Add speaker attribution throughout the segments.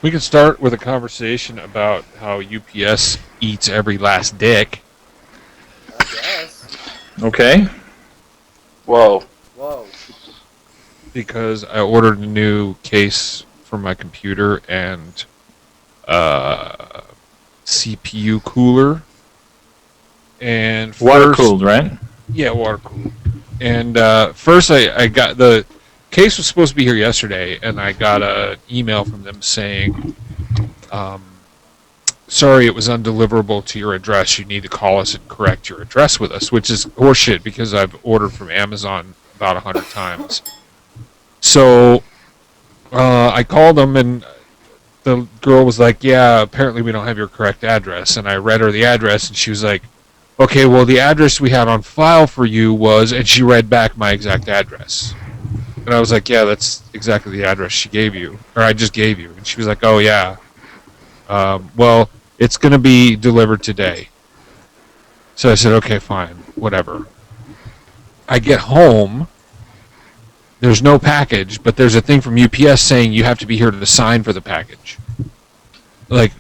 Speaker 1: We can start with a conversation about how UPS eats every last dick.
Speaker 2: I guess.
Speaker 3: Okay.
Speaker 4: Whoa.
Speaker 2: Whoa.
Speaker 1: Because I ordered a new case for my computer and CPU cooler. And
Speaker 3: Water cooled, right?
Speaker 1: Yeah, water cooled. And first I got the case was supposed to be here yesterday, and I got an email from them saying, sorry, it was undeliverable to your address. You need to call us and correct your address with us, which is horseshit because I've ordered from Amazon about 100 times. So I called them, and the girl was like, yeah, apparently we don't have your correct address. And I read her the address, and she was like, okay, well, the address we had on file for you was, and she read back my exact address. And I was like, yeah, that's exactly the address she gave you, or I just gave you. And she was like, oh, yeah. Well, it's going to be delivered today. So I said, okay, fine, whatever. I get home. There's no package, but there's a thing from UPS saying you have to be here to sign for the package. Like,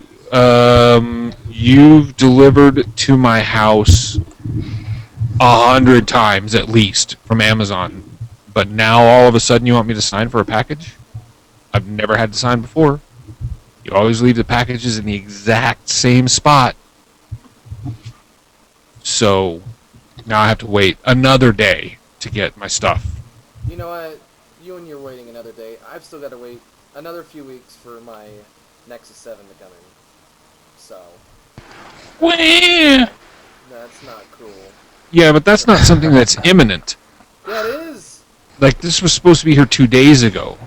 Speaker 1: you've delivered to my house 100 times at least from Amazon, but now all of a sudden you want me to sign for a package? I've never had to sign before. You always leave the packages in the exact same spot. So now I have to wait another day to get my stuff.
Speaker 2: You know what? You and you're waiting another day. I've still got to wait another few weeks for my Nexus 7 to come in. So.
Speaker 1: Wah!
Speaker 2: That's not cool.
Speaker 1: Yeah, but that's not something that's imminent.
Speaker 2: Yeah, it is.
Speaker 1: Like, this was supposed to be here 2 days ago.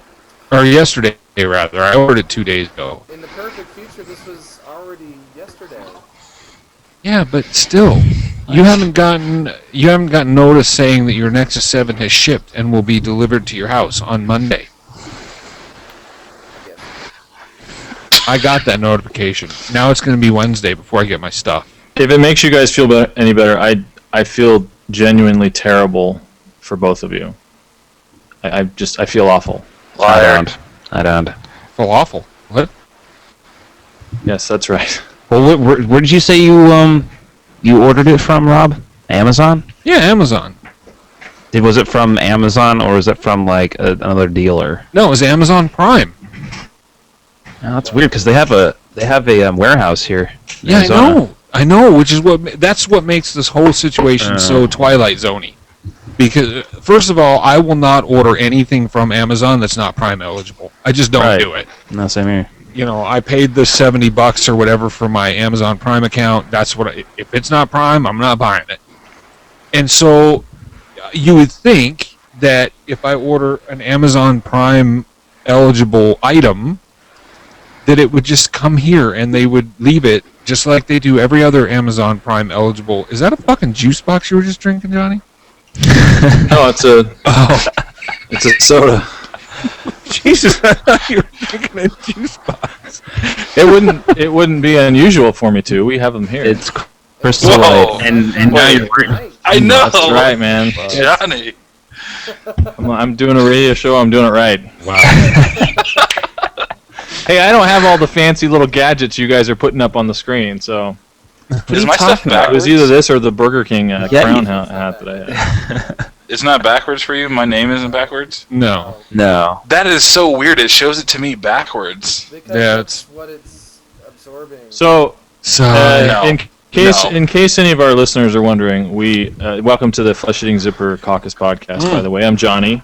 Speaker 1: Or yesterday, rather. I ordered it 2 days ago.
Speaker 2: In the perfect future, this was already yesterday.
Speaker 1: Yeah, but still, you haven't gotten notice saying that your Nexus 7 has shipped and will be delivered to your house on Monday. I got that notification. Now it's going to be Wednesday before I get my stuff.
Speaker 3: If it makes you guys feel any better, I feel genuinely terrible for both of you. I feel awful.
Speaker 4: Liar.
Speaker 5: I don't.
Speaker 1: Feel awful. What?
Speaker 3: Yes, that's right.
Speaker 5: Well, where did you say you ordered it from, Rob? Amazon?
Speaker 1: Yeah, Amazon.
Speaker 5: Was it from Amazon or was it from like another dealer?
Speaker 1: No, it was Amazon Prime.
Speaker 5: Oh, that's weird because they have a warehouse here. In
Speaker 1: Yeah,
Speaker 5: Arizona.
Speaker 1: I know. Which is that's what makes this whole situation so Twilight Zone-y. Because first of all, I will not order anything from Amazon that's not Prime eligible. I just don't do it.
Speaker 5: No, same here.
Speaker 1: You know, I paid the $70 or whatever for my Amazon Prime account. That's what if it's not Prime, I'm not buying it. And so you would think that if I order an Amazon Prime eligible item, that it would just come here and they would leave it just like they do every other Amazon Prime eligible. Is that a fucking juice box you were just drinking, Johnny?
Speaker 3: No, it's a soda.
Speaker 1: Jesus, I thought you were drinking a juice box.
Speaker 3: It wouldn't be unusual for me to. We have them here.
Speaker 5: It's crystal light, and now you're.
Speaker 2: Right.
Speaker 4: I know.
Speaker 3: That's right, man.
Speaker 4: Johnny.
Speaker 3: I'm doing a radio show. I'm doing it right.
Speaker 1: Wow.
Speaker 3: Hey, I don't have all the fancy little gadgets you guys are putting up on the screen, so
Speaker 4: Is my stuff
Speaker 3: it
Speaker 4: backwards?
Speaker 3: was either this or the Burger King crown
Speaker 5: you-
Speaker 3: hat that I had.
Speaker 4: It's not backwards for you? My name isn't backwards?
Speaker 1: No.
Speaker 5: No.
Speaker 4: That is so weird. It shows it to me backwards.
Speaker 2: Because
Speaker 1: Yeah,
Speaker 2: that's what it's absorbing.
Speaker 3: So,
Speaker 1: So
Speaker 4: No.
Speaker 3: in case any of our listeners are wondering, we welcome to the FleshEatingZipper Caucus podcast. By the way, I'm Johnny.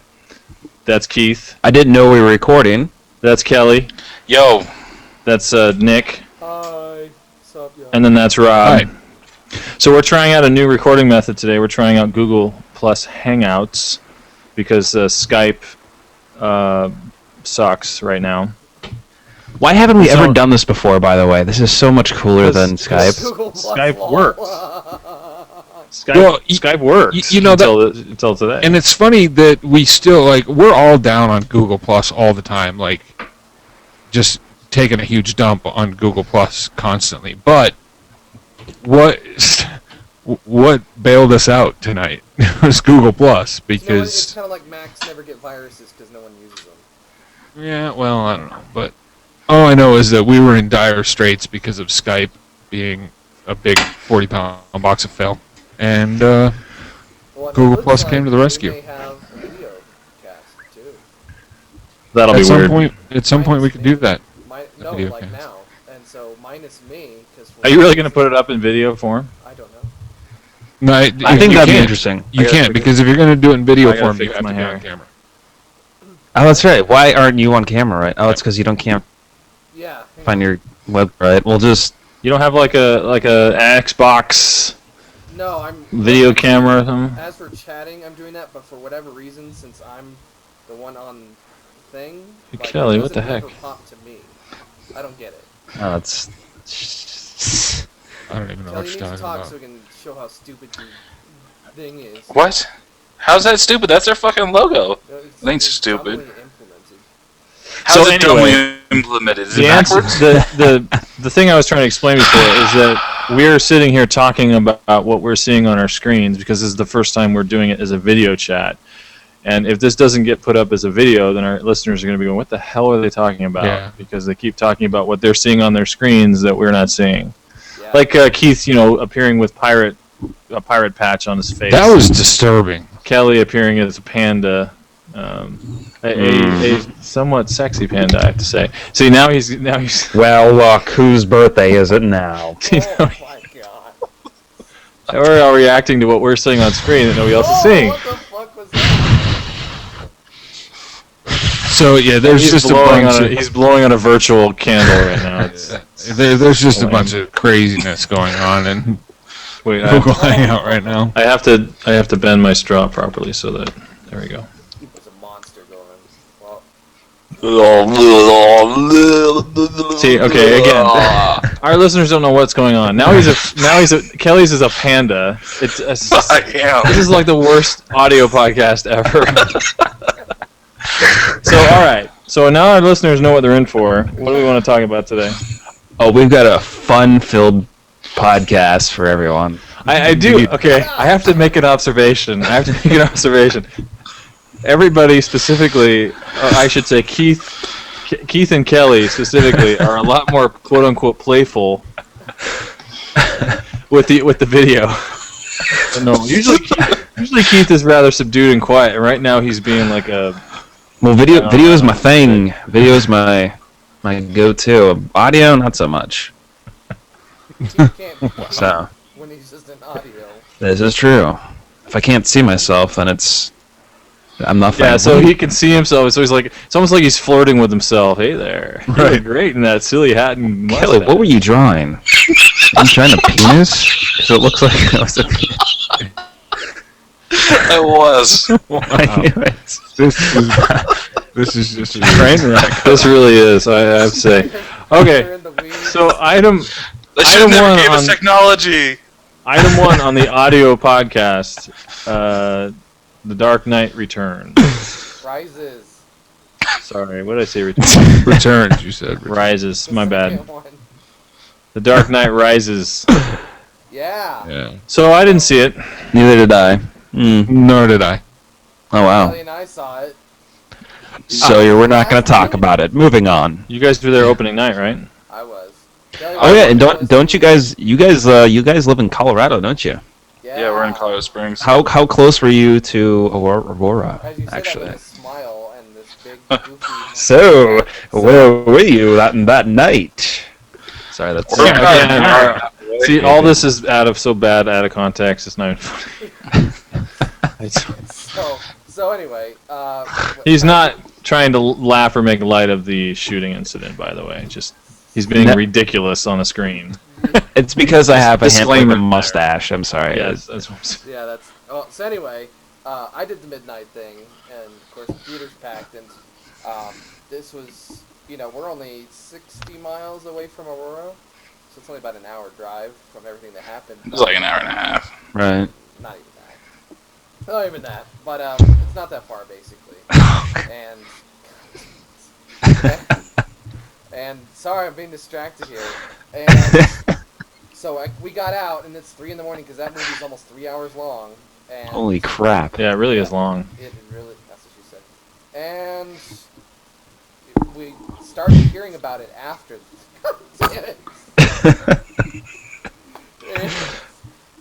Speaker 3: That's Keith.
Speaker 5: I didn't know we were recording.
Speaker 3: That's Kelly.
Speaker 4: Yo.
Speaker 3: That's Nick.
Speaker 2: Hi. Sup, yo.
Speaker 3: And then that's Rob.
Speaker 1: Hi.
Speaker 3: So we're trying out a new recording method today. We're trying out Google Plus Hangouts because Skype sucks right now.
Speaker 5: Why haven't we ever done this before, by the way? This is so much cooler than Skype.
Speaker 2: Google Plus
Speaker 3: Skype
Speaker 2: law.
Speaker 3: works. Skype,
Speaker 1: Well,
Speaker 3: Skype works
Speaker 1: you know
Speaker 3: until today.
Speaker 1: and it's funny that we still we're all down on Google Plus all the time, just taking a huge dump on Google Plus constantly. But what bailed us out tonight was Google Plus
Speaker 2: You know what? It's
Speaker 1: because
Speaker 2: kind of like Macs never get viruses because no one uses them.
Speaker 1: yeah, well, I don't know, but All I know is that we were in dire straits because of Skype being a big 40-pound box of fail, and
Speaker 2: Well,
Speaker 1: Google
Speaker 2: it looks
Speaker 1: Plus came to the
Speaker 2: we
Speaker 1: rescue.
Speaker 2: may have a video cast too.
Speaker 3: That'll
Speaker 1: At
Speaker 3: be
Speaker 1: some
Speaker 3: weird.
Speaker 1: point, we could do that.
Speaker 2: No,
Speaker 1: video
Speaker 2: like
Speaker 1: cast.
Speaker 2: now. And so minus me, because
Speaker 3: Are you really going to put it up in video form?
Speaker 2: I don't know.
Speaker 1: No,
Speaker 5: I think that'd be
Speaker 1: can't.
Speaker 5: interesting.
Speaker 1: You
Speaker 3: I gotta
Speaker 1: can't
Speaker 3: figure-
Speaker 1: because if you're going to do it in video
Speaker 3: I gotta
Speaker 1: form, you
Speaker 3: fix
Speaker 1: have to
Speaker 3: my
Speaker 1: be
Speaker 3: hair.
Speaker 1: on camera.
Speaker 5: Oh, that's right. Why aren't you on camera, right? Oh, it's because you can't
Speaker 2: Yeah. hang
Speaker 5: find
Speaker 2: on.
Speaker 5: your web, right? We'll just...
Speaker 3: You don't have like a Xbox
Speaker 2: No, I'm
Speaker 3: video camera or something?
Speaker 2: As we're chatting, I'm doing that, but for whatever reason, since I'm the one on thing,
Speaker 3: Hey,
Speaker 2: like,
Speaker 3: Kelly,
Speaker 2: it
Speaker 3: what the
Speaker 2: doesn't
Speaker 3: heck?
Speaker 2: ever pop to me. I don't get it.
Speaker 5: Oh, it's...
Speaker 1: I don't even know
Speaker 2: Kelly,
Speaker 1: what
Speaker 2: you
Speaker 1: you're
Speaker 2: need to
Speaker 1: talking
Speaker 2: talk
Speaker 1: about.
Speaker 2: so we can show how stupid your thing is.
Speaker 4: What? How's that stupid? That's their fucking logo.
Speaker 2: It's
Speaker 4: Thing's
Speaker 2: it's
Speaker 4: stupid.
Speaker 2: dumbly implemented.
Speaker 4: How's
Speaker 3: So
Speaker 4: it
Speaker 3: anyway,
Speaker 4: dumbly implemented? Is it
Speaker 3: The answer,
Speaker 4: backwards?
Speaker 3: the thing I was trying to explain before is that we're sitting here talking about what we're seeing on our screens because this is the first time we're doing it as a video chat. And if this doesn't get put up as a video, then our listeners are going to be going, what the hell are they talking about?
Speaker 1: Yeah.
Speaker 3: Because they keep talking about what they're seeing on their screens that we're not seeing.
Speaker 2: Yeah.
Speaker 3: Like Keith, appearing with a pirate patch on his face.
Speaker 1: That was disturbing.
Speaker 3: Kelly appearing as a panda. A somewhat sexy panda, I have to say. See, now he's
Speaker 5: Well, look, whose birthday is it now?
Speaker 2: Oh my god.
Speaker 3: we're all reacting to what we're seeing on screen that nobody else is
Speaker 2: Oh,
Speaker 3: seeing.
Speaker 2: what the fuck was that?
Speaker 1: So yeah, there's
Speaker 3: He's
Speaker 1: just a
Speaker 3: blowing
Speaker 1: bunch
Speaker 3: on
Speaker 1: of
Speaker 3: he's blowing on a virtual candle right now.
Speaker 1: there's just a bunch of craziness going on and
Speaker 3: Wait,
Speaker 1: Google Hangout right now.
Speaker 3: I have to bend my straw properly so that there we go.
Speaker 2: There's a monster going. Well,
Speaker 3: See, okay, again, our listeners don't know what's going on. Now Kelly's is a panda.
Speaker 4: I am.
Speaker 3: This is like the worst audio podcast ever. So, all right. So now our listeners know what they're in for. What do we want to talk about today?
Speaker 5: Oh, we've got a fun-filled podcast for everyone.
Speaker 3: I do. Okay, I have to make an observation. Everybody specifically, or I should say Keith and Kelly specifically, are a lot more quote-unquote playful with the video. No, usually Keith is rather subdued and quiet. And right now he's being like a...
Speaker 5: Well, video is my thing. Video is my go-to. Audio, not so much.
Speaker 2: he can't be
Speaker 5: So,
Speaker 2: when he's just in audio.
Speaker 5: this is true. If I can't see myself, then I'm nothing.
Speaker 3: Yeah, so he can see himself. So he's like, it's almost like he's flirting with himself. Hey there, you look great in that silly hat and mustache.
Speaker 5: Kelly, what were you drawing? Are you trying a penis? So it looks like it was a penis.
Speaker 4: It was.
Speaker 5: I knew it.
Speaker 1: This is just a train wreck.
Speaker 3: This really is. I have to say.
Speaker 2: They're
Speaker 3: Okay,
Speaker 2: in the weeds.
Speaker 3: so item
Speaker 4: They should have
Speaker 3: Item
Speaker 4: never
Speaker 3: one
Speaker 4: gave us
Speaker 3: on-
Speaker 4: technology.
Speaker 3: Item 1 on the audio podcast, The Dark Knight Returns.
Speaker 2: Rises.
Speaker 3: Sorry, what did I say? Returns?
Speaker 1: Returns, you said.
Speaker 3: Rises.
Speaker 2: The
Speaker 3: My bad.
Speaker 2: second one.
Speaker 3: The Dark Knight Rises.
Speaker 2: Yeah.
Speaker 1: Yeah.
Speaker 3: So I didn't see it.
Speaker 5: Neither did I.
Speaker 1: Nor did I.
Speaker 5: Oh, wow.
Speaker 2: Kelly and I saw it.
Speaker 5: So we're not going to talk about it. Moving on.
Speaker 3: You guys were there opening night, right?
Speaker 2: I was. Kelly
Speaker 5: Oh, yeah, and
Speaker 2: was-
Speaker 5: don't you guys live in Colorado, don't you?
Speaker 4: Yeah, we're in Colorado Springs.
Speaker 5: How close were you to Aurora,
Speaker 2: As you said,
Speaker 5: actually?
Speaker 2: that with a smile and this big goofy.
Speaker 5: So, where were you that night? Sorry, that's...
Speaker 4: We're
Speaker 3: Yeah, See, all this is out of context. It's not even funny.
Speaker 2: So anyway,
Speaker 3: He's not trying to laugh or make light of the shooting incident, by the way. Just he's being
Speaker 5: No.
Speaker 3: ridiculous on the screen.
Speaker 5: It's because I have a
Speaker 3: Disclaimer
Speaker 5: hand mustache. I'm sorry.
Speaker 3: Yeah, that's what I'm saying.
Speaker 2: Yeah, that's. Oh, so anyway, I did the midnight thing, and of course the theater's packed, and this was, we're only 60 miles away from Aurora, so it's only about an hour drive from everything that happened.
Speaker 4: It was like an hour and a half.
Speaker 5: Right.
Speaker 2: Not even that. Not even that, but it's not that far basically. And sorry, I'm being distracted here. And so we got out, and it's 3 in the morning because that movie's almost 3 hours long. And
Speaker 5: Holy crap.
Speaker 3: Yeah, it really is long.
Speaker 2: It really, that's what she said. And we started hearing about it after.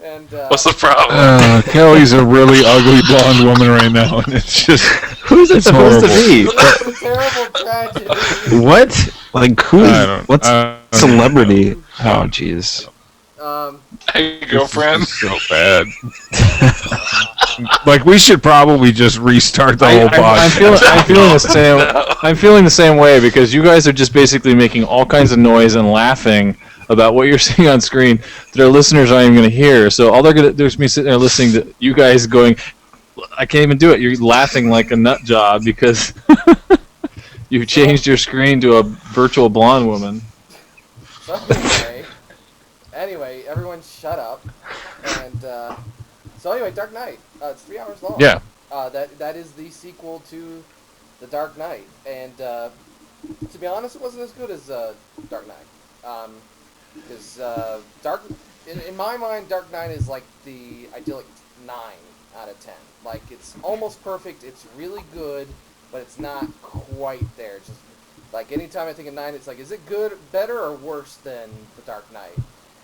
Speaker 2: And
Speaker 4: What's the problem?
Speaker 1: Kelly's a really ugly blonde woman right now, and it's just
Speaker 5: Who's it supposed to be?
Speaker 2: it's a terrible tragedy.
Speaker 5: What? Like what's
Speaker 1: I don't
Speaker 5: celebrity? Oh jeez.
Speaker 4: Hey, girlfriend.
Speaker 1: so bad. Like we should probably just restart the whole podcast.
Speaker 3: I'm feeling the same. I'm feeling the same way because you guys are just basically making all kinds of noise and laughing about what you're seeing on screen that our listeners aren't even going to hear. So all they're going to do is me sitting there listening to you guys going, I can't even do it. You're laughing like a nut job because you've changed your screen to a virtual blonde woman.
Speaker 2: Anyway, everyone shut up. And so anyway, Dark Knight. It's 3 hours long.
Speaker 1: Yeah.
Speaker 2: That is the sequel to The Dark Knight. And to be honest, it wasn't as good as Dark Knight. Because in my mind, Dark Knight is like the idyllic 9 out of 10. Like, it's almost perfect, it's really good, but it's not quite there. Just like, anytime I think of 9, it's like, is it good, better, or worse than The Dark Knight?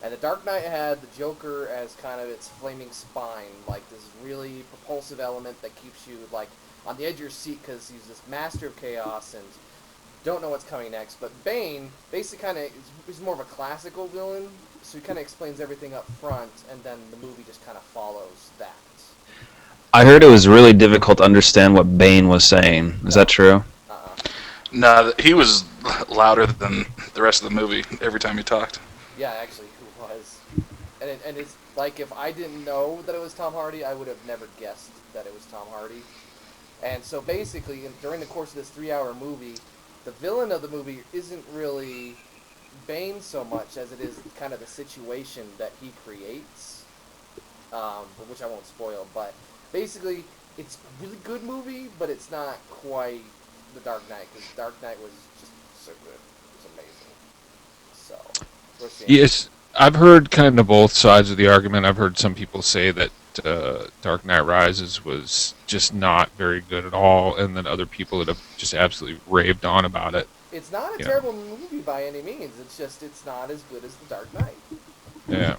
Speaker 2: And The Dark Knight had the Joker as kind of its flaming spine, like this really propulsive element that keeps you, like, on the edge of your seat because he's this master of chaos and don't know what's coming next. But Bane basically kind of is more of a classical villain, so he kind of explains everything up front, and then the movie just kind of follows that.
Speaker 5: I heard it was really difficult to understand what Bane was saying. Is that true?
Speaker 4: No, he was louder than the rest of the movie every time he talked.
Speaker 2: Yeah, actually, he was. And it's like, if I didn't know that it was Tom Hardy, I would have never guessed that it was Tom Hardy. And so basically, during the course of this 3-hour movie, the villain of the movie isn't really Bane so much as it is kind of the situation that he creates, which I won't spoil. But basically, it's a really good movie, but it's not quite The Dark Knight, because Dark Knight was just so good. It was amazing. So, we're seeing
Speaker 1: Yes, I've heard kind of both sides of the argument. I've heard some people say that Dark Knight Rises was just not very good at all, and then other people that have just absolutely raved on about it.
Speaker 2: It's not a terrible movie by any means. It's just it's not as good as The Dark Knight.
Speaker 1: Yeah.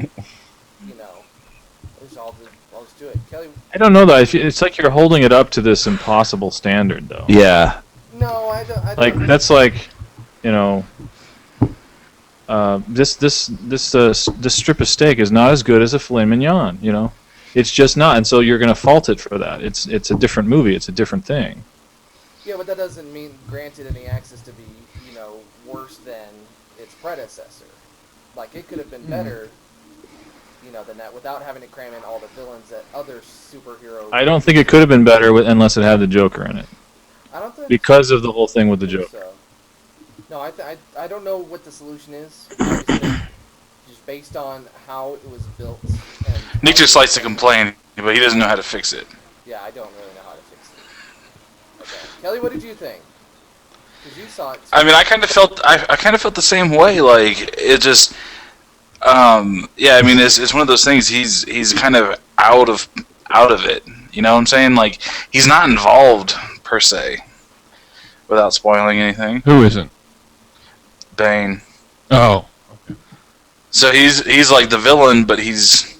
Speaker 2: You know, I'll just do it. Kelly.
Speaker 3: I don't know though. It's like you're holding it up to this impossible standard, though.
Speaker 5: Yeah.
Speaker 2: No, I don't.
Speaker 3: Like that's like, you know, this strip of steak is not as good as a filet mignon. You know, it's just not, and so you're going to fault it for that. It's a different movie. It's a different thing.
Speaker 2: Yeah, but that doesn't mean granted any access to be, you know, worse than its predecessor. Like, it could have been better, you know, than that without having to cram in all the villains that other superheroes.
Speaker 3: I don't think it could have been better unless it had the Joker in it.
Speaker 2: I don't think
Speaker 3: Because of the whole thing with the Joker.
Speaker 2: so. No, I don't know what the solution is. I just think just based on how it was built. And
Speaker 4: Nick just likes to complain, but he doesn't know how to fix it.
Speaker 2: Yeah, I don't really know how to fix it. Okay. Kelly, what did you think? Because you saw it too.
Speaker 4: I mean, I kind of felt the same way. Like, it just, yeah. I mean, it's one of those things. He's kind of out of it. You know what I'm saying? Like, he's not involved per se, without spoiling anything.
Speaker 1: Who isn't?
Speaker 4: Bane.
Speaker 1: Oh.
Speaker 4: So he's like the villain, but he's,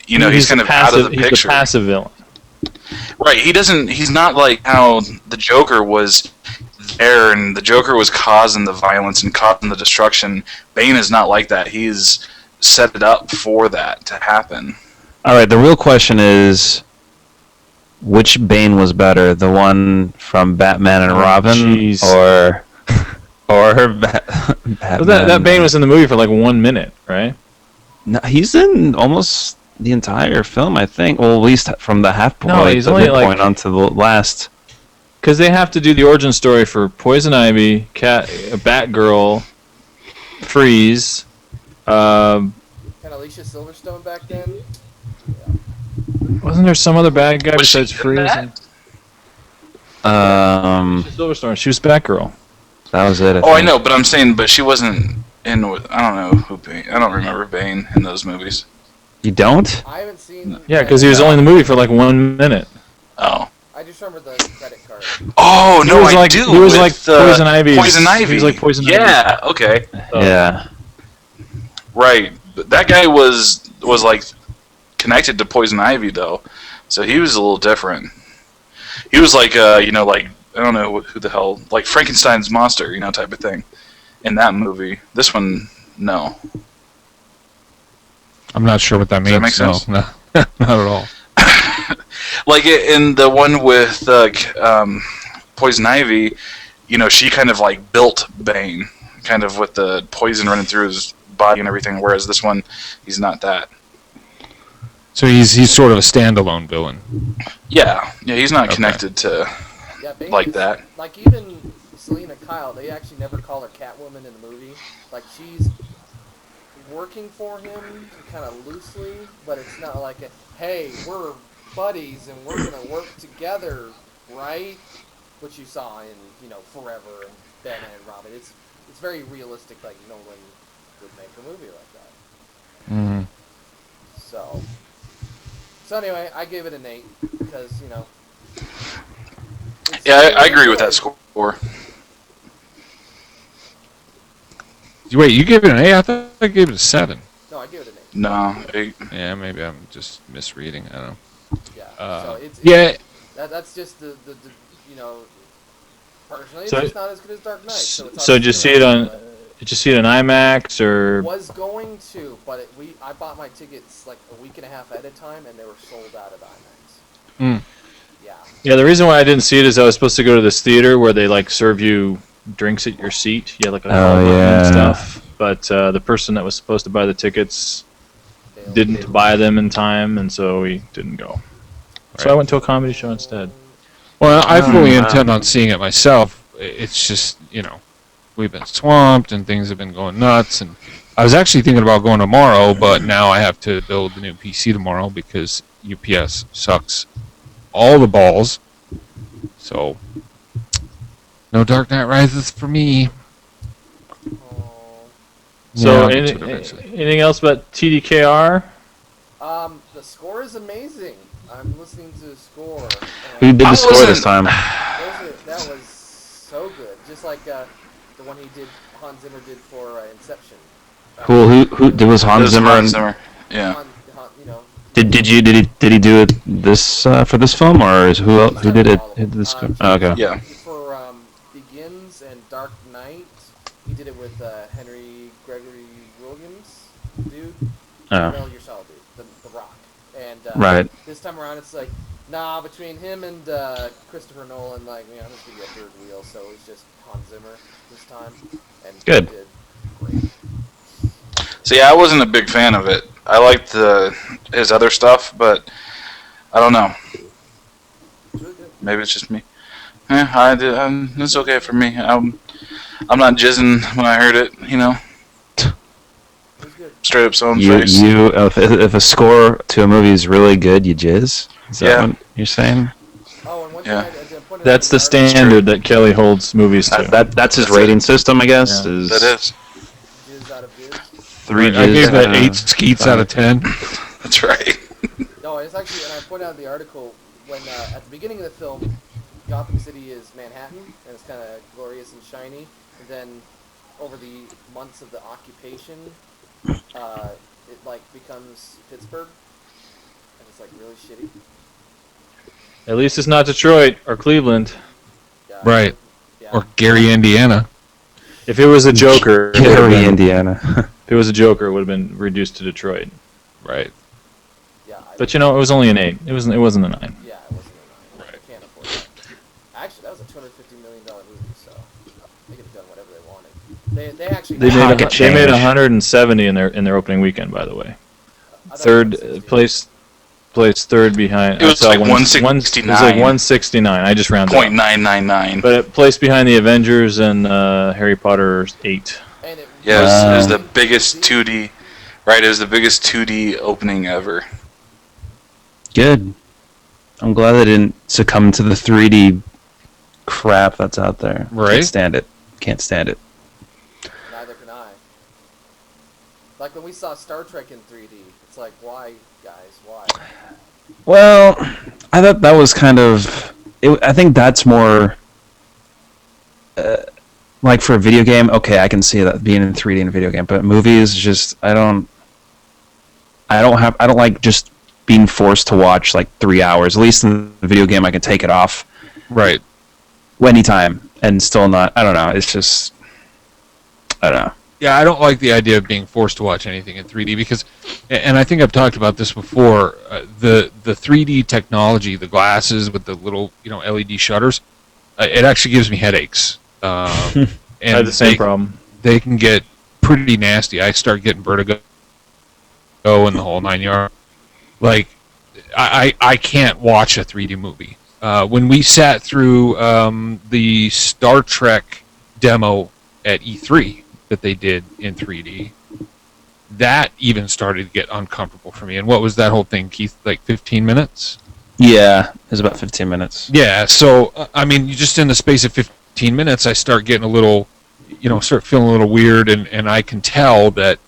Speaker 4: you know, he's kind of out of the picture.
Speaker 3: He's a passive villain.
Speaker 4: Right, he's not like how the Joker was there, and the Joker was causing the violence and causing the destruction. Bane is not like that. He's set it up for that to happen.
Speaker 5: Alright, the real question is, which Bane was better? The one from Batman and Robin?
Speaker 3: Jeez.
Speaker 5: Or Batman?
Speaker 3: Well, that Bane was in the movie for like 1 minute, right?
Speaker 5: No, he's in almost the entire film, I think. Well, at least from the half point,
Speaker 3: No, he's
Speaker 5: the
Speaker 3: only
Speaker 5: midpoint onto the last.
Speaker 3: Because they have to do the origin story for Poison Ivy, Batgirl, Freeze.
Speaker 2: Kind of Alicia Silverstone back then.
Speaker 3: Wasn't there some other bad guy
Speaker 4: Was she
Speaker 3: besides
Speaker 4: in
Speaker 3: Freeze?
Speaker 4: that?
Speaker 3: Alicia Silverstone. She was Batgirl.
Speaker 5: That was it.
Speaker 4: I know, but I'm saying, but she wasn't in. I don't know who Bane. I don't remember Bane in those movies.
Speaker 5: You don't?
Speaker 2: I haven't seen.
Speaker 3: Yeah, because he was only in the movie for like 1 minute.
Speaker 4: Oh,
Speaker 2: I just remember the credit card.
Speaker 4: Oh
Speaker 3: He
Speaker 4: no,
Speaker 3: was
Speaker 4: I
Speaker 3: like-
Speaker 4: do.
Speaker 3: he was
Speaker 4: with,
Speaker 3: like Poison Ivy's-
Speaker 4: Poison Ivy.
Speaker 3: he was like Poison
Speaker 4: Yeah. Okay.
Speaker 3: Oh.
Speaker 4: Right. But that guy was like connected to Poison Ivy though, so he was a little different. He was like like I don't know who the hell, like Frankenstein's monster, type of thing in that movie. This one, no.
Speaker 1: I'm not sure what that means.
Speaker 4: Does that make sense?
Speaker 1: No, not at all.
Speaker 4: Like in the one with Poison Ivy, she kind of like built Bane, kind of with the poison running through his body and everything. Whereas this one, he's not that.
Speaker 1: So he's sort of a standalone villain.
Speaker 4: Yeah, he's not
Speaker 1: Okay.
Speaker 4: connected to
Speaker 2: Yeah, Bane
Speaker 4: like
Speaker 2: is-
Speaker 4: that.
Speaker 2: Like even Selena Kyle, they actually never call her Catwoman in the movie. Like she's working for him kind of loosely, but it's not like hey, we're buddies and we're gonna work together, right? Which you saw in Forever and Batman and Robin. It's very realistic, like Nolan would make a movie like that.
Speaker 1: Mm-hmm.
Speaker 2: So anyway, I gave it an 8 because it's
Speaker 4: Yeah, I
Speaker 2: really
Speaker 4: agree with
Speaker 2: good.
Speaker 4: that score.
Speaker 1: Wait, you gave it an 8? I thought I gave it a 7.
Speaker 2: No, I gave it an 8.
Speaker 4: No,
Speaker 1: Yeah, maybe I'm just misreading. I don't know.
Speaker 2: Yeah. So it's
Speaker 1: Yeah,
Speaker 2: that's just the personally it's
Speaker 3: So-
Speaker 2: just not as good as Dark Knight. So, it's
Speaker 3: So
Speaker 2: hard
Speaker 3: did you
Speaker 2: to
Speaker 3: see
Speaker 2: feel
Speaker 3: it
Speaker 2: like
Speaker 3: on?
Speaker 2: that.
Speaker 3: Did you see it on IMAX or?
Speaker 2: Was going to, but I bought my tickets like a week and a half at a time, and they were sold out at IMAX.
Speaker 1: Mm.
Speaker 2: Yeah.
Speaker 3: Yeah, the reason why I didn't see it is I was supposed to go to this theater where they like serve you drinks at your seat. You had like a call button and
Speaker 5: yeah.
Speaker 3: stuff. But the person that was supposed to buy the tickets
Speaker 2: Failed.
Speaker 3: didn't buy them in time, and so we didn't go. So I went to a comedy show instead.
Speaker 1: well, I fully
Speaker 5: wow.
Speaker 1: intend on seeing it myself. It's just, we've been swamped and things have been going nuts. And I was actually thinking about going tomorrow, but now I have to build the new PC tomorrow because UPS sucks all the balls. So, no Dark Knight Rises for me.
Speaker 2: Oh.
Speaker 3: So
Speaker 1: Yeah, I'll get to it eventually.
Speaker 3: anything else about TDKR?
Speaker 2: The score is amazing. I'm listening to the score.
Speaker 5: Who
Speaker 2: and
Speaker 5: did
Speaker 4: I
Speaker 5: the score this
Speaker 4: wasn't-
Speaker 5: time?
Speaker 2: that was so good. Just like the one Hans Zimmer did for Inception.
Speaker 5: Who did was Hans Zimmer?
Speaker 4: Hans
Speaker 5: And,
Speaker 4: Zimmer. Yeah.
Speaker 5: did he do it this for this film, or is who did it? Who did the score? Oh, okay.
Speaker 4: Yeah.
Speaker 2: For Begins and Dark Knight, he did it with Henry Gregory Williams, dude.
Speaker 5: Oh.
Speaker 2: Metal Gear Solid, dude, the Rock. And
Speaker 5: Right.
Speaker 2: this time around, it's like, nah, between him and Christopher Nolan, like, I'm just gonna get third wheel. So it was just Hans Zimmer this time, and
Speaker 5: Good.
Speaker 2: He did great.
Speaker 4: So yeah, I wasn't a big fan of it. I liked his other stuff, but I don't know.
Speaker 2: It's really good.
Speaker 4: Maybe it's just me. It's okay for me. I'm not jizzing when I heard it.
Speaker 2: It was good.
Speaker 4: Straight up stone
Speaker 5: You
Speaker 4: face.
Speaker 5: if a score to a movie is really good, you jizz. Is that
Speaker 4: Yeah.
Speaker 5: what you're saying?
Speaker 2: Oh, and one
Speaker 4: Yeah.
Speaker 2: thing I pointed
Speaker 3: That's
Speaker 2: out
Speaker 3: the
Speaker 2: in article-
Speaker 3: standard that Kelly holds movies to.
Speaker 5: That's his
Speaker 4: That's
Speaker 5: rating
Speaker 4: it.
Speaker 5: system, I guess.
Speaker 3: Yeah.
Speaker 5: Is
Speaker 4: That is.
Speaker 2: Jizz out of jizz.
Speaker 5: 3
Speaker 1: I
Speaker 5: jizz
Speaker 1: gave
Speaker 5: out
Speaker 1: it
Speaker 5: of
Speaker 1: 8 skeets out of 10.
Speaker 4: That's right.
Speaker 2: No, it's actually, and I pointed out in the article when at the beginning of the film, Gotham City is Manhattan, and it's kind of glorious and shiny. And then over the months of the occupation, it like becomes Pittsburgh, and it's like really shitty.
Speaker 3: At least it's not Detroit or Cleveland.
Speaker 2: Yeah,
Speaker 1: Right.
Speaker 2: Yeah.
Speaker 1: Or Gary, Indiana.
Speaker 3: If it was a Joker, it would have
Speaker 5: Gary,
Speaker 3: been,
Speaker 5: Indiana.
Speaker 3: if it was a Joker, it would have been reduced to Detroit.
Speaker 1: Right.
Speaker 2: Yeah.
Speaker 3: But it was only an 8. It wasn't a 9.
Speaker 2: Yeah, it wasn't a 9.
Speaker 1: Right.
Speaker 2: I can't afford that. Actually, that was a $250 million movie, so they could have done whatever they wanted. They actually
Speaker 3: They
Speaker 5: Pocket
Speaker 3: made
Speaker 5: change.
Speaker 3: 170 in their opening weekend, by the way.
Speaker 2: I thought it
Speaker 3: Third
Speaker 2: was 60.
Speaker 3: placed third behind.
Speaker 4: It was
Speaker 3: I saw
Speaker 4: like
Speaker 3: one-
Speaker 4: 169.
Speaker 3: It was like 169. I just rounded up.
Speaker 4: .999.
Speaker 3: But it placed behind the Avengers and Harry Potter 8.
Speaker 2: And it
Speaker 4: Yeah, it was the
Speaker 2: was-
Speaker 4: biggest 2D. Right, it was the biggest 2D opening ever.
Speaker 5: Good. I'm glad they didn't succumb to the 3D crap that's out there.
Speaker 1: Right.
Speaker 5: Can't stand it. Can't stand it.
Speaker 2: Neither can I. Like when we saw Star Trek in 3D, it's like, why, guys, why?
Speaker 5: Well, I thought that was kind of I think that's more like for a video game. Okay, I can see that being in 3D in a video game, but movies, just I don't like just being forced to watch like 3 hours. At least in the video game, I can take it off
Speaker 1: Right.
Speaker 5: anytime and still not. I don't know. It's just I don't know.
Speaker 1: Yeah, I don't like the idea of being forced to watch anything in 3D because, and I think I've talked about this before. The 3D technology, the glasses with the little LED shutters, it actually gives me headaches.
Speaker 3: I
Speaker 1: And
Speaker 3: had the same problem.
Speaker 1: they can get pretty nasty. I start getting vertigo and the whole 9 yards. Like, I can't watch a 3D movie. When we sat through the Star Trek demo at E3 that they did in 3D, that even started to get uncomfortable for me. And what was that whole thing, Keith? Like 15 minutes?
Speaker 5: Yeah, it was about 15 minutes.
Speaker 1: Yeah, so, I mean, you just in the space of 15 minutes, I start getting a little, start feeling a little weird, and I can tell that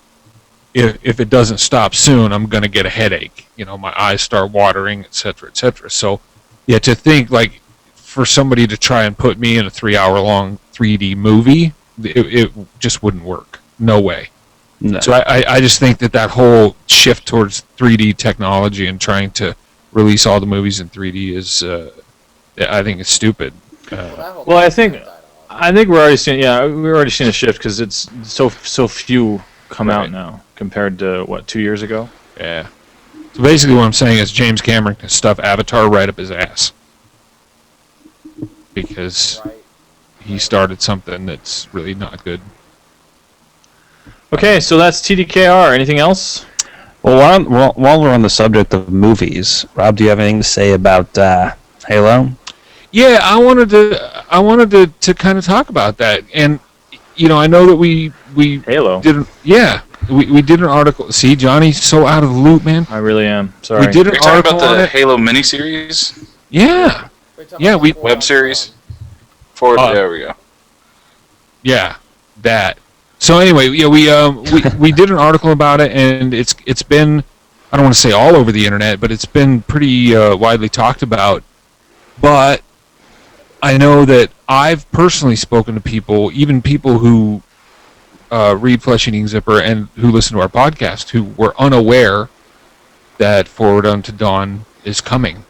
Speaker 1: if it doesn't stop soon, I'm going to get a headache. My eyes start watering, et cetera, et cetera. So, yeah, to think, like, for somebody to try and put me in a 3-hour-long 3D movie, it just wouldn't work. No way.
Speaker 5: No.
Speaker 1: So I just think that whole shift towards 3D technology and trying to release all the movies in 3D is, I think it's stupid.
Speaker 3: Well, I think we're already seeing. Yeah, we're already seeing a shift because it's so few come out now compared to 2 years ago.
Speaker 1: Yeah. So basically, what I'm saying is James Cameron can stuff Avatar right up his ass because he started something that's really not good.
Speaker 3: Okay, so that's TDKR. Anything else?
Speaker 5: Well, while we're on the subject of movies, Rob, do you have anything to say about Halo?
Speaker 1: Yeah, I wanted to kind of talk about that, and I know that we
Speaker 3: Halo.
Speaker 1: did. Yeah, we did an article. See, Johnny's so out of the loop, man.
Speaker 3: I really am. Sorry.
Speaker 1: We did an
Speaker 4: You're talking
Speaker 1: article
Speaker 4: about
Speaker 1: on
Speaker 4: the
Speaker 1: it.
Speaker 4: Halo miniseries?
Speaker 1: Yeah, Yeah, we-
Speaker 4: Web series? Forward, there we go.
Speaker 1: yeah, that. So anyway, yeah, we did an article about it, and it's been, I don't want to say all over the internet, but it's been pretty widely talked about. But I know that I've personally spoken to people, even people who read Flesh Eating Zipper and who listen to our podcast, who were unaware that Forward Unto Dawn is coming.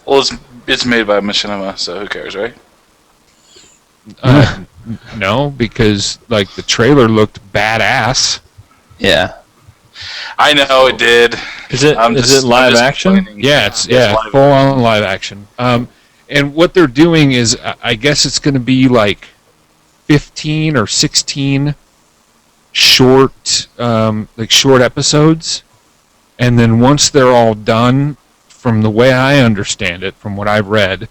Speaker 4: Well, it's made by Machinima, so who cares, right?
Speaker 1: No, because like the trailer looked badass.
Speaker 5: Yeah.
Speaker 4: I know it did.
Speaker 3: Is it live action?
Speaker 4: explaining.
Speaker 1: Yeah, it's
Speaker 4: live
Speaker 1: full on live action. And what they're doing is, I guess it's going to be like 15 or 16 short episodes, and then once they're all done, from the way I understand it, from what I've read,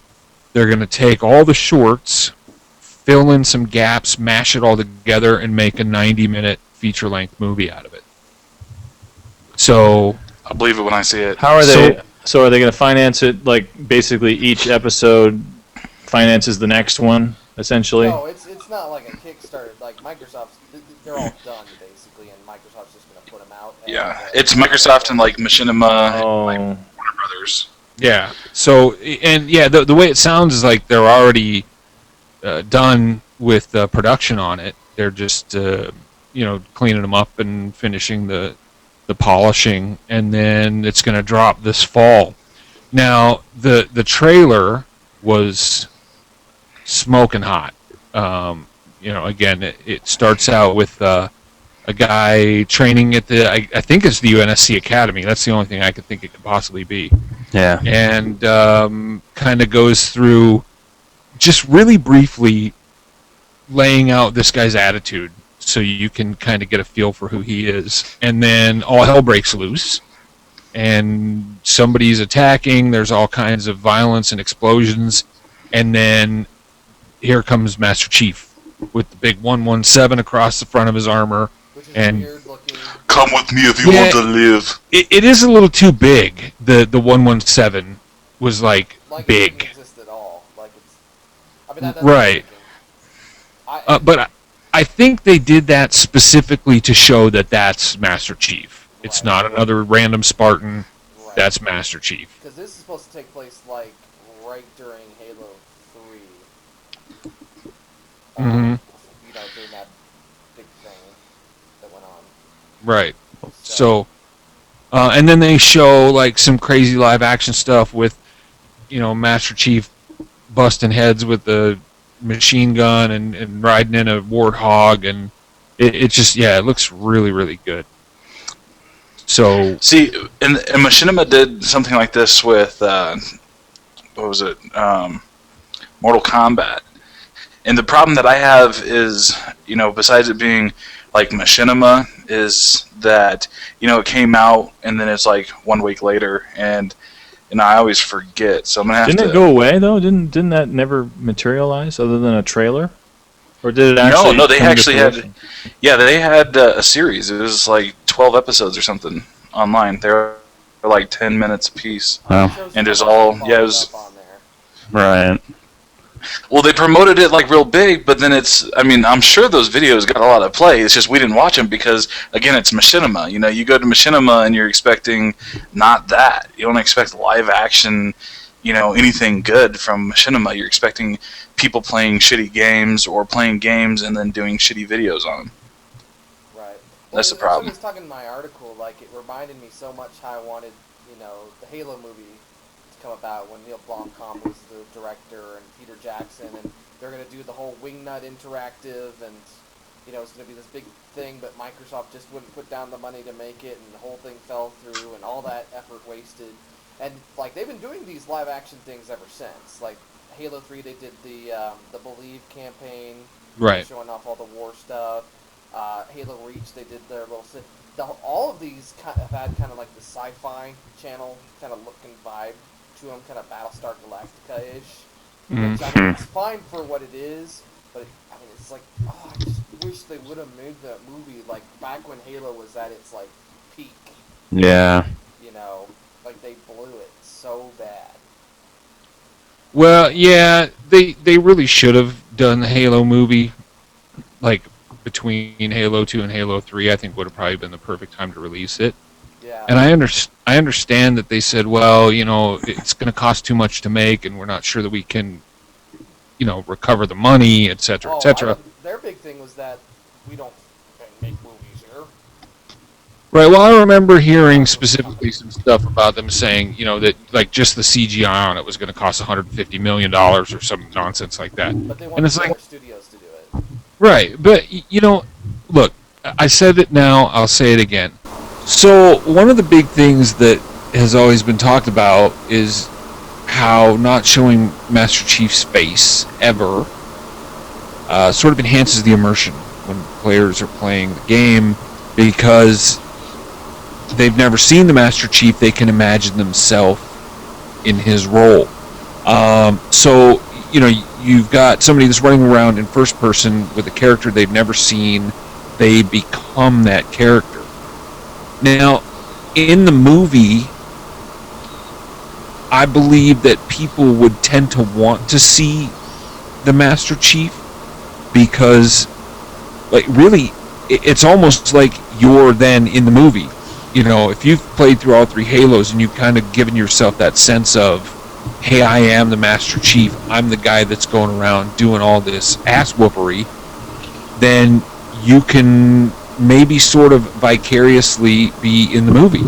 Speaker 1: they're going to take all the shorts, fill in some gaps, mash it all together, and make a 90-minute feature-length movie out of it. So,
Speaker 4: I'll believe it when I see it.
Speaker 3: How are they? So are they going to finance it like basically each episode finances the next one, essentially?
Speaker 2: No, it's not like a Kickstarter. Like Microsoft's, they're all done basically, and Microsoft's just gonna put them out. And,
Speaker 4: Yeah, it's Microsoft and like Machinima
Speaker 3: Oh.
Speaker 4: and like Warner Brothers.
Speaker 1: yeah. So, and yeah, the way it sounds is like they're already done with the production on it. They're just, cleaning them up and finishing the polishing, and then it's going to drop this fall. Now, the trailer was smoking hot. Again, it starts out with a guy training at I think it's the UNSC Academy. That's the only thing I could think it could possibly be.
Speaker 5: Yeah.
Speaker 1: And kind of goes through, just really briefly, laying out this guy's attitude so you can kind of get a feel for who he is. And then all hell breaks loose, and somebody's attacking. There's all kinds of violence and explosions, and then here comes Master Chief with the big 117 across the front of his armor.
Speaker 2: which is
Speaker 1: and-
Speaker 2: weird looking.
Speaker 4: Come with me if you
Speaker 1: Yeah.
Speaker 4: want to live.
Speaker 1: It is a little too big. The 117 was like
Speaker 2: Like it
Speaker 1: big.
Speaker 2: didn't exist at all. Like it's. I mean, that's
Speaker 1: Right. But I think they did that specifically to show that that's Master Chief. It's
Speaker 2: Right.
Speaker 1: not another random Spartan.
Speaker 2: Right.
Speaker 1: That's Master Chief.
Speaker 2: Because this is supposed to take place like right during Halo
Speaker 1: Mhm.
Speaker 2: During that big thing that went on.
Speaker 1: Right. So, and then they show like some crazy live action stuff with, Master Chief busting heads with the machine gun and riding in a warthog, and it just, yeah, it looks really, really good. So,
Speaker 4: See, and Machinima did something like this with what was it? Mortal Kombat. And the problem that I have is, besides it being like Machinima, is that it came out and then it's like 1 week later, and I always forget. So I'm gonna have
Speaker 3: Didn't
Speaker 4: to.
Speaker 3: it go away though? Didn't that never materialize other than a trailer? Or did it actually?
Speaker 4: No, they
Speaker 3: come to
Speaker 4: actually had.
Speaker 3: fruition?
Speaker 4: Yeah, they had a series. It was like 12 episodes or something online. They were like 10 minutes a piece.
Speaker 5: Wow.
Speaker 4: And there's all it was.
Speaker 2: On there.
Speaker 5: Right.
Speaker 4: Well, they promoted it like real big, but then I'm sure those videos got a lot of play. It's just we didn't watch them because, again, it's Machinima. You go to Machinima and you're expecting not that. You don't expect live action, anything good from Machinima. You're expecting people playing shitty games or playing games and then doing shitty videos on them.
Speaker 2: Right.
Speaker 4: That's the problem.
Speaker 2: I was talking in my article, like, it reminded me so much how I wanted, the Halo movie to come about when Neil Blomkamp was the director and Peter Jackson, and they're going to do the whole Wingnut interactive, and, it's going to be this big thing, but Microsoft just wouldn't put down the money to make it, and the whole thing fell through, and all that effort wasted. And, like, they've been doing these live-action things ever since. Like, Halo 3, they did the Believe campaign,
Speaker 1: right.
Speaker 2: showing off all the war stuff. Halo Reach, they did their little... all of these have had kind of like the sci-fi channel kind of look and vibe to them, kind of Battlestar Galactica-ish. Which, I mean, it's fine for what it is, but it's like, I just wish they would have made that movie like back when Halo was at its like peak.
Speaker 5: Yeah.
Speaker 2: Like they blew it so bad.
Speaker 1: Well, yeah, they really should have done the Halo movie, like, between Halo 2 and Halo 3. I think would have probably been the perfect time to release it.
Speaker 2: Yeah.
Speaker 1: And I understand that they said, well, it's going to cost too much to make, and we're not sure that we can, recover the money, et cetera, et cetera.
Speaker 2: Their big thing was that we don't make movies here.
Speaker 1: Right. Well, I remember hearing specifically some stuff about them saying, that like just the CGI on it was going to cost $150 million or some nonsense like that.
Speaker 2: But they
Speaker 1: And
Speaker 2: wanted
Speaker 1: it's like,
Speaker 2: other studios to do it.
Speaker 1: right. But look, I said it now. I'll say it again. So one of the big things that has always been talked about is how not showing Master Chief's face ever sort of enhances the immersion when players are playing the game, because they've never seen the Master Chief. They can imagine themselves in his role. So you've got somebody that's running around in first person with a character they've never seen. They become that character. Now, in the movie, I believe that people would tend to want to see the Master Chief because, like, really, it's almost like you're then in the movie. If you've played through all 3 Halos and you've kind of given yourself that sense of, hey, I am the Master Chief, I'm the guy that's going around doing all this ass-whoopery, then you can maybe sort of vicariously be in the movie.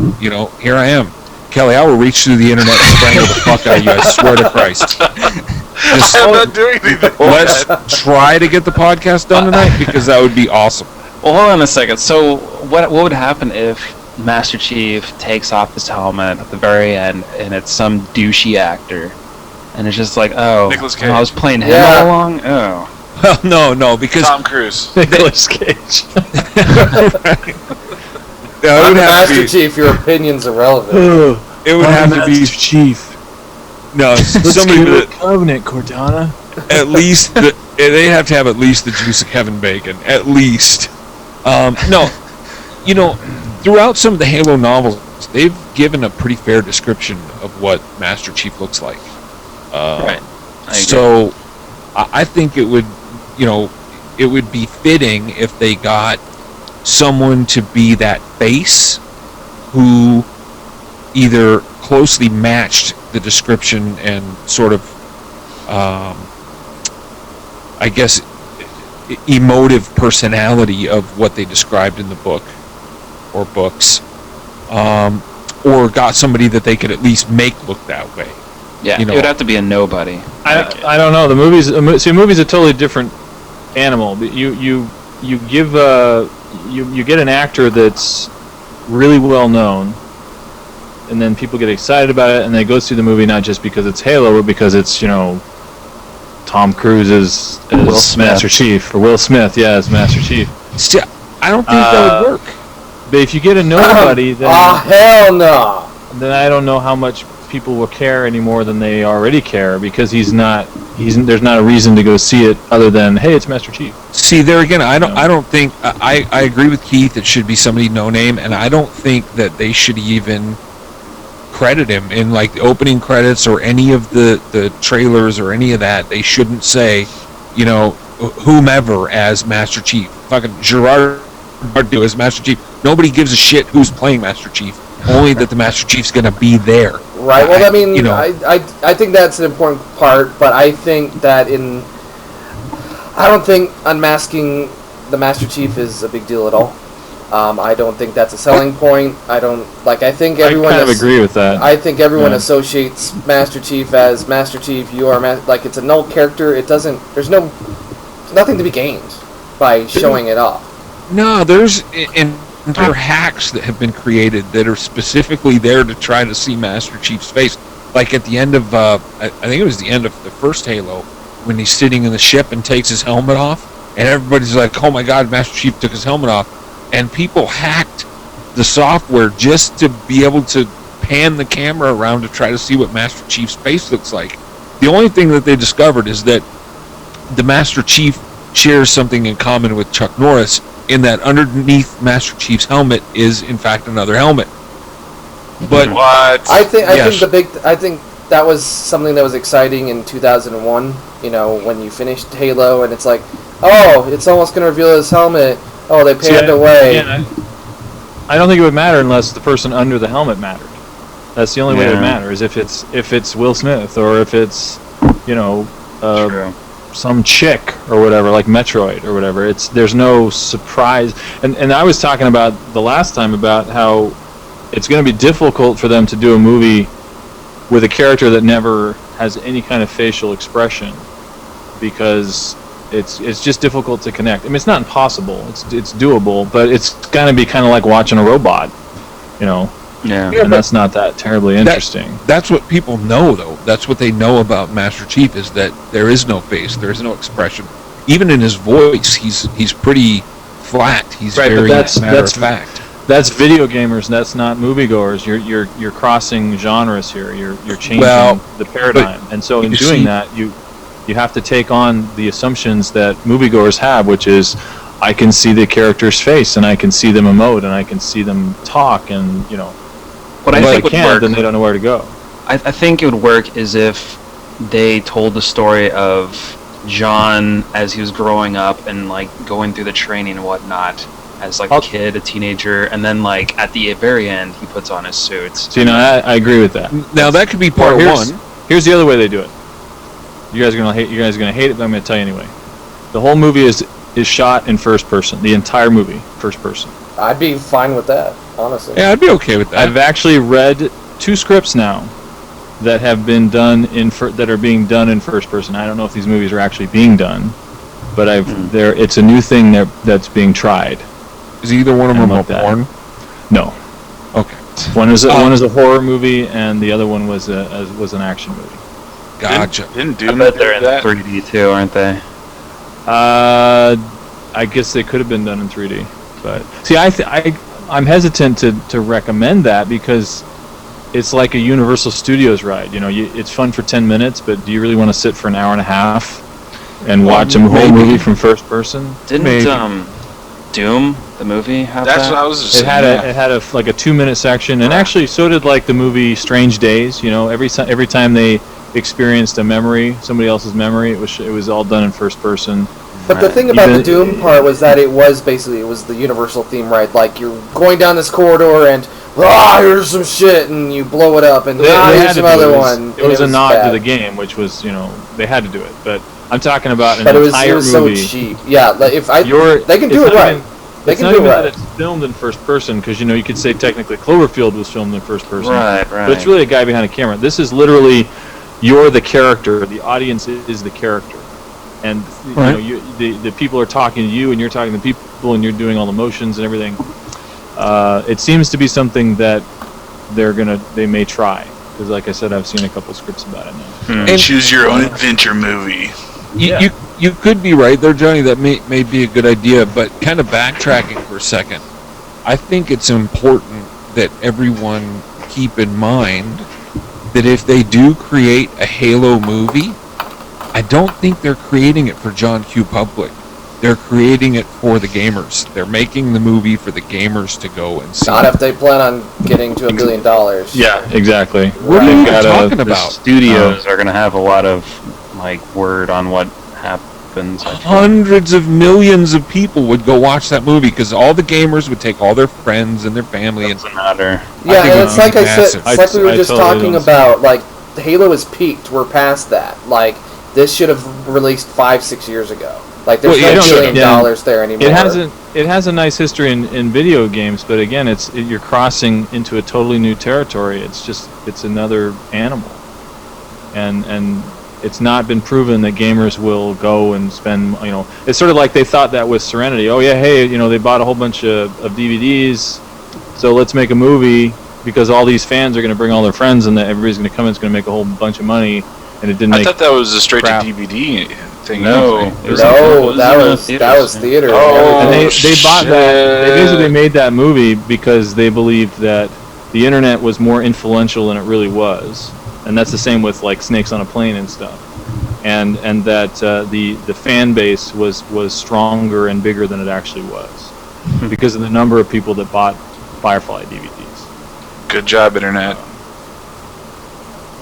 Speaker 1: Here I am. Kelly, I will reach through the internet and strangle the fuck out of you, I swear to Christ.
Speaker 4: I'm not doing anything.
Speaker 1: Let's try to get the podcast done tonight, because that would be awesome.
Speaker 5: Well, hold on a second. So, what would happen if Master Chief takes off his helmet at the very end, and it's some douchey actor, and it's just like, oh,
Speaker 4: Nicolas Cage.
Speaker 5: I was playing him
Speaker 2: Yeah.
Speaker 5: all along? Oh.
Speaker 1: Well, no, because
Speaker 4: Tom Cruise.
Speaker 5: Nicolas Cage.
Speaker 2: I'm the Master Chief, your opinion's irrelevant.
Speaker 1: it would have to be
Speaker 3: Chief.
Speaker 1: no somebody with
Speaker 3: Covenant, Cortana.
Speaker 1: at least they have to have at least the juice of Kevin Bacon, at least. No, throughout some of the Halo novels, they've given a pretty fair description of what Master Chief looks like.
Speaker 5: Right.
Speaker 1: So I think it would be fitting if they got someone to be that face who either closely matched the description and sort of, I guess, emotive personality of what they described in the book or books, or got somebody that they could at least make look that way.
Speaker 5: Yeah,
Speaker 1: You know.
Speaker 5: it would have to be a nobody.
Speaker 3: I don't know. The movie's a movie's a totally different animal. You give you get an actor that's really well known, and then people get excited about it, and they go see the movie not just because it's Halo, but because it's Tom Cruise as
Speaker 5: Will Smith.
Speaker 3: Master Chief, or Will Smith, as Master Chief.
Speaker 1: See, I don't think that would work.
Speaker 3: But if you get a nobody, then
Speaker 2: hell no.
Speaker 3: then I don't know how much people will care any more than they already care, because there's not a reason to go see it other than, hey, it's Master Chief.
Speaker 1: See, there again, I don't think I agree with Keith. It should be somebody no name, and I don't think that they should even credit him in like the opening credits or any of the trailers or any of that. They shouldn't say, whomever as Master Chief. Fucking Gerard Depardieu as Master Chief. Nobody gives a shit who's playing Master Chief. Only that the Master Chief's gonna be there.
Speaker 2: Right. Well, I mean, I think that's an important part, but I think that I don't think unmasking the Master Chief is a big deal at all. I don't think that's a selling point. I think everyone.
Speaker 3: I kind of agree with that.
Speaker 2: I think everyone associates Master Chief as Master Chief. You are it's a null character. It doesn't. There's nothing to be gained by showing it off.
Speaker 1: No, there's entire hacks that have been created that are specifically there to try to see Master Chief's face. Like at the end of, I think it was the end of the first Halo, when he's sitting in the ship and takes his helmet off, and everybody's like, "Oh my God, Master Chief took his helmet off," and people hacked the software just to be able to pan the camera around to try to see what Master Chief's face looks like. The only thing that they discovered is that the Master Chief shares something in common with Chuck Norris, in that underneath Master Chief's helmet is in fact another helmet. But
Speaker 4: What?
Speaker 2: I think that was something that was exciting in 2001. When you finished Halo, and it's like, oh, it's almost going to reveal his helmet. Oh, they panned away.
Speaker 3: Again, I don't think it would matter unless the person under the helmet mattered. That's the only way it would matter, is if it's Will Smith, or if it's
Speaker 5: True.
Speaker 3: some chick or whatever, like Metroid or whatever. There's no surprise. And I was talking about the last time about how it's going to be difficult for them to do a movie with a character that never has any kind of facial expression, because it's just difficult to connect. I mean, it's not impossible. It's doable, but it's going to be kind of like watching a robot,
Speaker 5: Yeah.
Speaker 3: and that's not that terribly interesting.
Speaker 1: that's what people know, though. That's what they know about Master Chief, is that there is no face, there is no expression. Even in his voice, he's pretty flat. He's
Speaker 3: Right, but
Speaker 1: very
Speaker 3: that's
Speaker 1: matter of fact.
Speaker 3: That's video gamers. That's not moviegoers. You're crossing genres here. You're changing the paradigm. And so in doing that, you have to take on the assumptions that moviegoers have, which is, I can see the character's face, and I can see them emote, and I can see them talk, and
Speaker 5: What I think would work.
Speaker 3: then they don't know where to go.
Speaker 5: I think it would work is if they told the story of John as he was growing up and going through the training and whatnot, as a kid, a teenager, and then at the very end he puts on his suit.
Speaker 3: So I agree with that.
Speaker 1: Now that could be part one.
Speaker 3: Here's the other way they do it. You guys are gonna hate it, but I'm gonna tell you anyway. The whole movie is shot in first person. The entire movie, first person.
Speaker 2: I'd be fine with that, honestly.
Speaker 1: Yeah, I'd be okay with that.
Speaker 3: I've actually read 2 scripts now that have been done that are being done in first person. I don't know if these movies are actually being done, but it's a new thing that's being tried.
Speaker 1: Is either one of them a porn?
Speaker 3: No.
Speaker 1: Okay.
Speaker 3: One is a horror movie, and the other one was an action movie.
Speaker 1: Gotcha.
Speaker 4: Didn't
Speaker 5: I
Speaker 4: Doom
Speaker 5: bet
Speaker 4: do
Speaker 5: they're in
Speaker 4: that?
Speaker 5: 3D too, aren't they?
Speaker 3: I guess they could have been done in 3D, but see, I'm hesitant to recommend that, because it's like a Universal Studios ride. It's fun for 10 minutes, but do you really want to sit for an hour and a half and watch a whole movie from first person?
Speaker 5: Didn't Doom the movie have
Speaker 4: That's
Speaker 5: that?
Speaker 4: what I was just
Speaker 3: It
Speaker 4: saying.
Speaker 3: had a 2-minute section, and actually so did the movie Strange Days. Every time they experienced somebody else's memory, it was all done in first person.
Speaker 2: But the thing about the Doom part was that it was the Universal theme, right? You're going down this corridor and here's some shit, and you blow it up, and here's some other one.
Speaker 3: It was a nod to the game, which was they had to do it. But I'm talking about an
Speaker 2: But it
Speaker 3: entire
Speaker 2: was so
Speaker 3: movie.
Speaker 2: cheap. Yeah, like, they can do
Speaker 3: it's
Speaker 2: it
Speaker 3: not
Speaker 2: right.
Speaker 3: even-
Speaker 2: They
Speaker 3: it's
Speaker 2: can
Speaker 3: not
Speaker 2: do it
Speaker 3: even
Speaker 2: right.
Speaker 3: that it's filmed in first person, because you could say technically Cloverfield was filmed in first person.
Speaker 5: Right.
Speaker 3: But it's really a guy behind a camera. This is literally, you're the character. The audience is the character, and
Speaker 1: Right.
Speaker 3: the people are talking to you, and you're talking to people, and you're doing all the motions and everything. It seems to be something that they may try, because like I said, I've seen a couple scripts about it now.
Speaker 1: And-
Speaker 4: Choose your own adventure movie.
Speaker 1: You could be right there, Johnny. That may be a good idea, but kind of backtracking for a second, I think it's important that everyone keep in mind that if they do create a Halo movie, I don't think they're creating it for John Q. Public. They're creating it for the gamers. They're making the movie for the gamers to go and see.
Speaker 2: Not if they plan on getting to $1 billion.
Speaker 3: Yeah, exactly.
Speaker 1: What are you
Speaker 3: They've got
Speaker 1: talking
Speaker 5: The
Speaker 1: about?
Speaker 5: studios are going to have a lot of word on what happens. I think.
Speaker 1: Hundreds of millions of people would go watch that movie because all the gamers would take all their friends and their family and
Speaker 5: Doesn't matter.
Speaker 2: Yeah,
Speaker 1: think
Speaker 2: and
Speaker 1: it
Speaker 2: it's
Speaker 1: would
Speaker 2: like
Speaker 1: be
Speaker 2: I said,
Speaker 1: massive.
Speaker 2: it's like we were
Speaker 3: I
Speaker 2: just
Speaker 3: totally
Speaker 2: talking
Speaker 3: don't
Speaker 2: about, like, Halo is peaked, we're past that. Like, this should have released 5-6 years ago. Like, there's
Speaker 1: Well,
Speaker 2: no
Speaker 1: yeah,
Speaker 2: $1
Speaker 3: yeah.
Speaker 2: billion there anymore.
Speaker 3: It has a nice history in video games, but again, you're crossing into a totally new territory. It's another animal, and it's not been proven that gamers will go and spend. It's sort of like they thought that with Serenity. Oh yeah, hey, they bought a whole bunch of DVDs, so let's make a movie because all these fans are going to bring all their friends and that everybody's going to come and it's going to make a whole bunch of money, and it didn't
Speaker 4: I
Speaker 3: make.
Speaker 4: thought that was a straight
Speaker 3: crap.
Speaker 4: to DVD thing.
Speaker 5: No.
Speaker 3: It was
Speaker 2: No,
Speaker 3: in
Speaker 2: that
Speaker 3: theaters.
Speaker 2: was theater.
Speaker 4: Oh,
Speaker 3: And they bought that. They
Speaker 4: shit.
Speaker 3: basically made that movie because they believed that the internet was more influential than it really was, and that's the same with like Snakes on a Plane and stuff, and that the fan base was stronger and bigger than it actually was because of the number of people that bought Firefly DVDs.
Speaker 4: Good job, internet.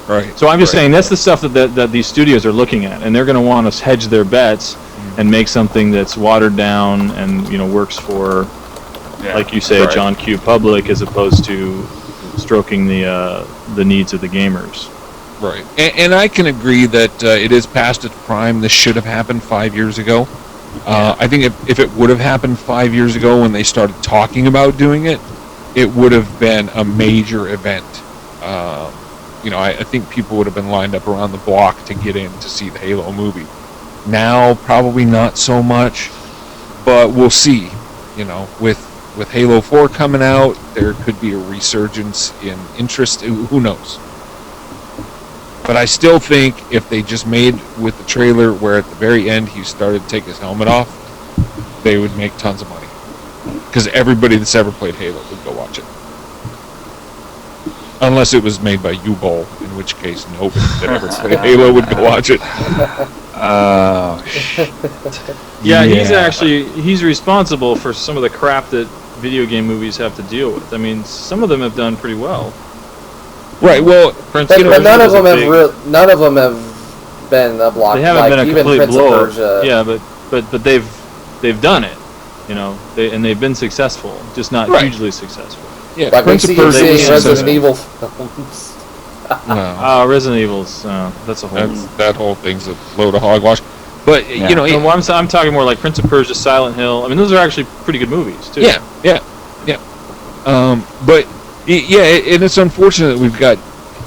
Speaker 1: right.
Speaker 3: So I'm just saying that's the stuff that these studios are looking at, and they're going to want to hedge their bets and make something that's watered down and works for.
Speaker 5: Yeah.
Speaker 3: Like you say,
Speaker 4: Right.
Speaker 3: John Q. Public, as opposed to stroking the needs of the gamers.
Speaker 1: Right, and I can agree that it is past its prime. This should have happened 5 years ago. I think if it would have happened 5 years ago when they started talking about doing it, it would have been a major event. I think people would have been lined up around the block to get in to see the Halo movie. Now, probably not so much, but we'll see. With Halo 4 coming out, there could be a resurgence in interest. Who knows? But I still think if they just made with the trailer where at the very end he started to take his helmet off, they would make tons of money. Because everybody that's ever played Halo would go watch it. Unless it was made by U-Bowl, in which case nobody that ever played Halo would go watch it.
Speaker 5: Oh,
Speaker 3: Yeah, he's responsible for some of the crap that video game movies have to deal with. I mean, some of them have done pretty well.
Speaker 1: Right, well,
Speaker 3: Prince
Speaker 2: But
Speaker 3: of Persia
Speaker 2: none of
Speaker 3: was a
Speaker 2: them
Speaker 3: big-
Speaker 2: none of them have been a block.
Speaker 3: They haven't
Speaker 2: like,
Speaker 3: been a
Speaker 2: even
Speaker 3: complete
Speaker 2: Prince
Speaker 3: blow.
Speaker 2: of Persia.
Speaker 3: Yeah, but they've done it. And they've been successful, just not
Speaker 1: Right.
Speaker 3: hugely successful.
Speaker 1: yeah,
Speaker 2: Like we
Speaker 1: Prince of
Speaker 2: see
Speaker 1: Persia
Speaker 2: seeing
Speaker 1: was
Speaker 2: Resident
Speaker 1: successful.
Speaker 2: Evil films.
Speaker 1: No,
Speaker 3: Resident Evil's that's a whole.
Speaker 1: that whole thing's a load of hogwash. But
Speaker 5: Yeah.
Speaker 3: No, I'm talking more like Prince of Persia, Silent Hill. I mean, those are actually pretty good movies too.
Speaker 1: Yeah. But and it's unfortunate that we've got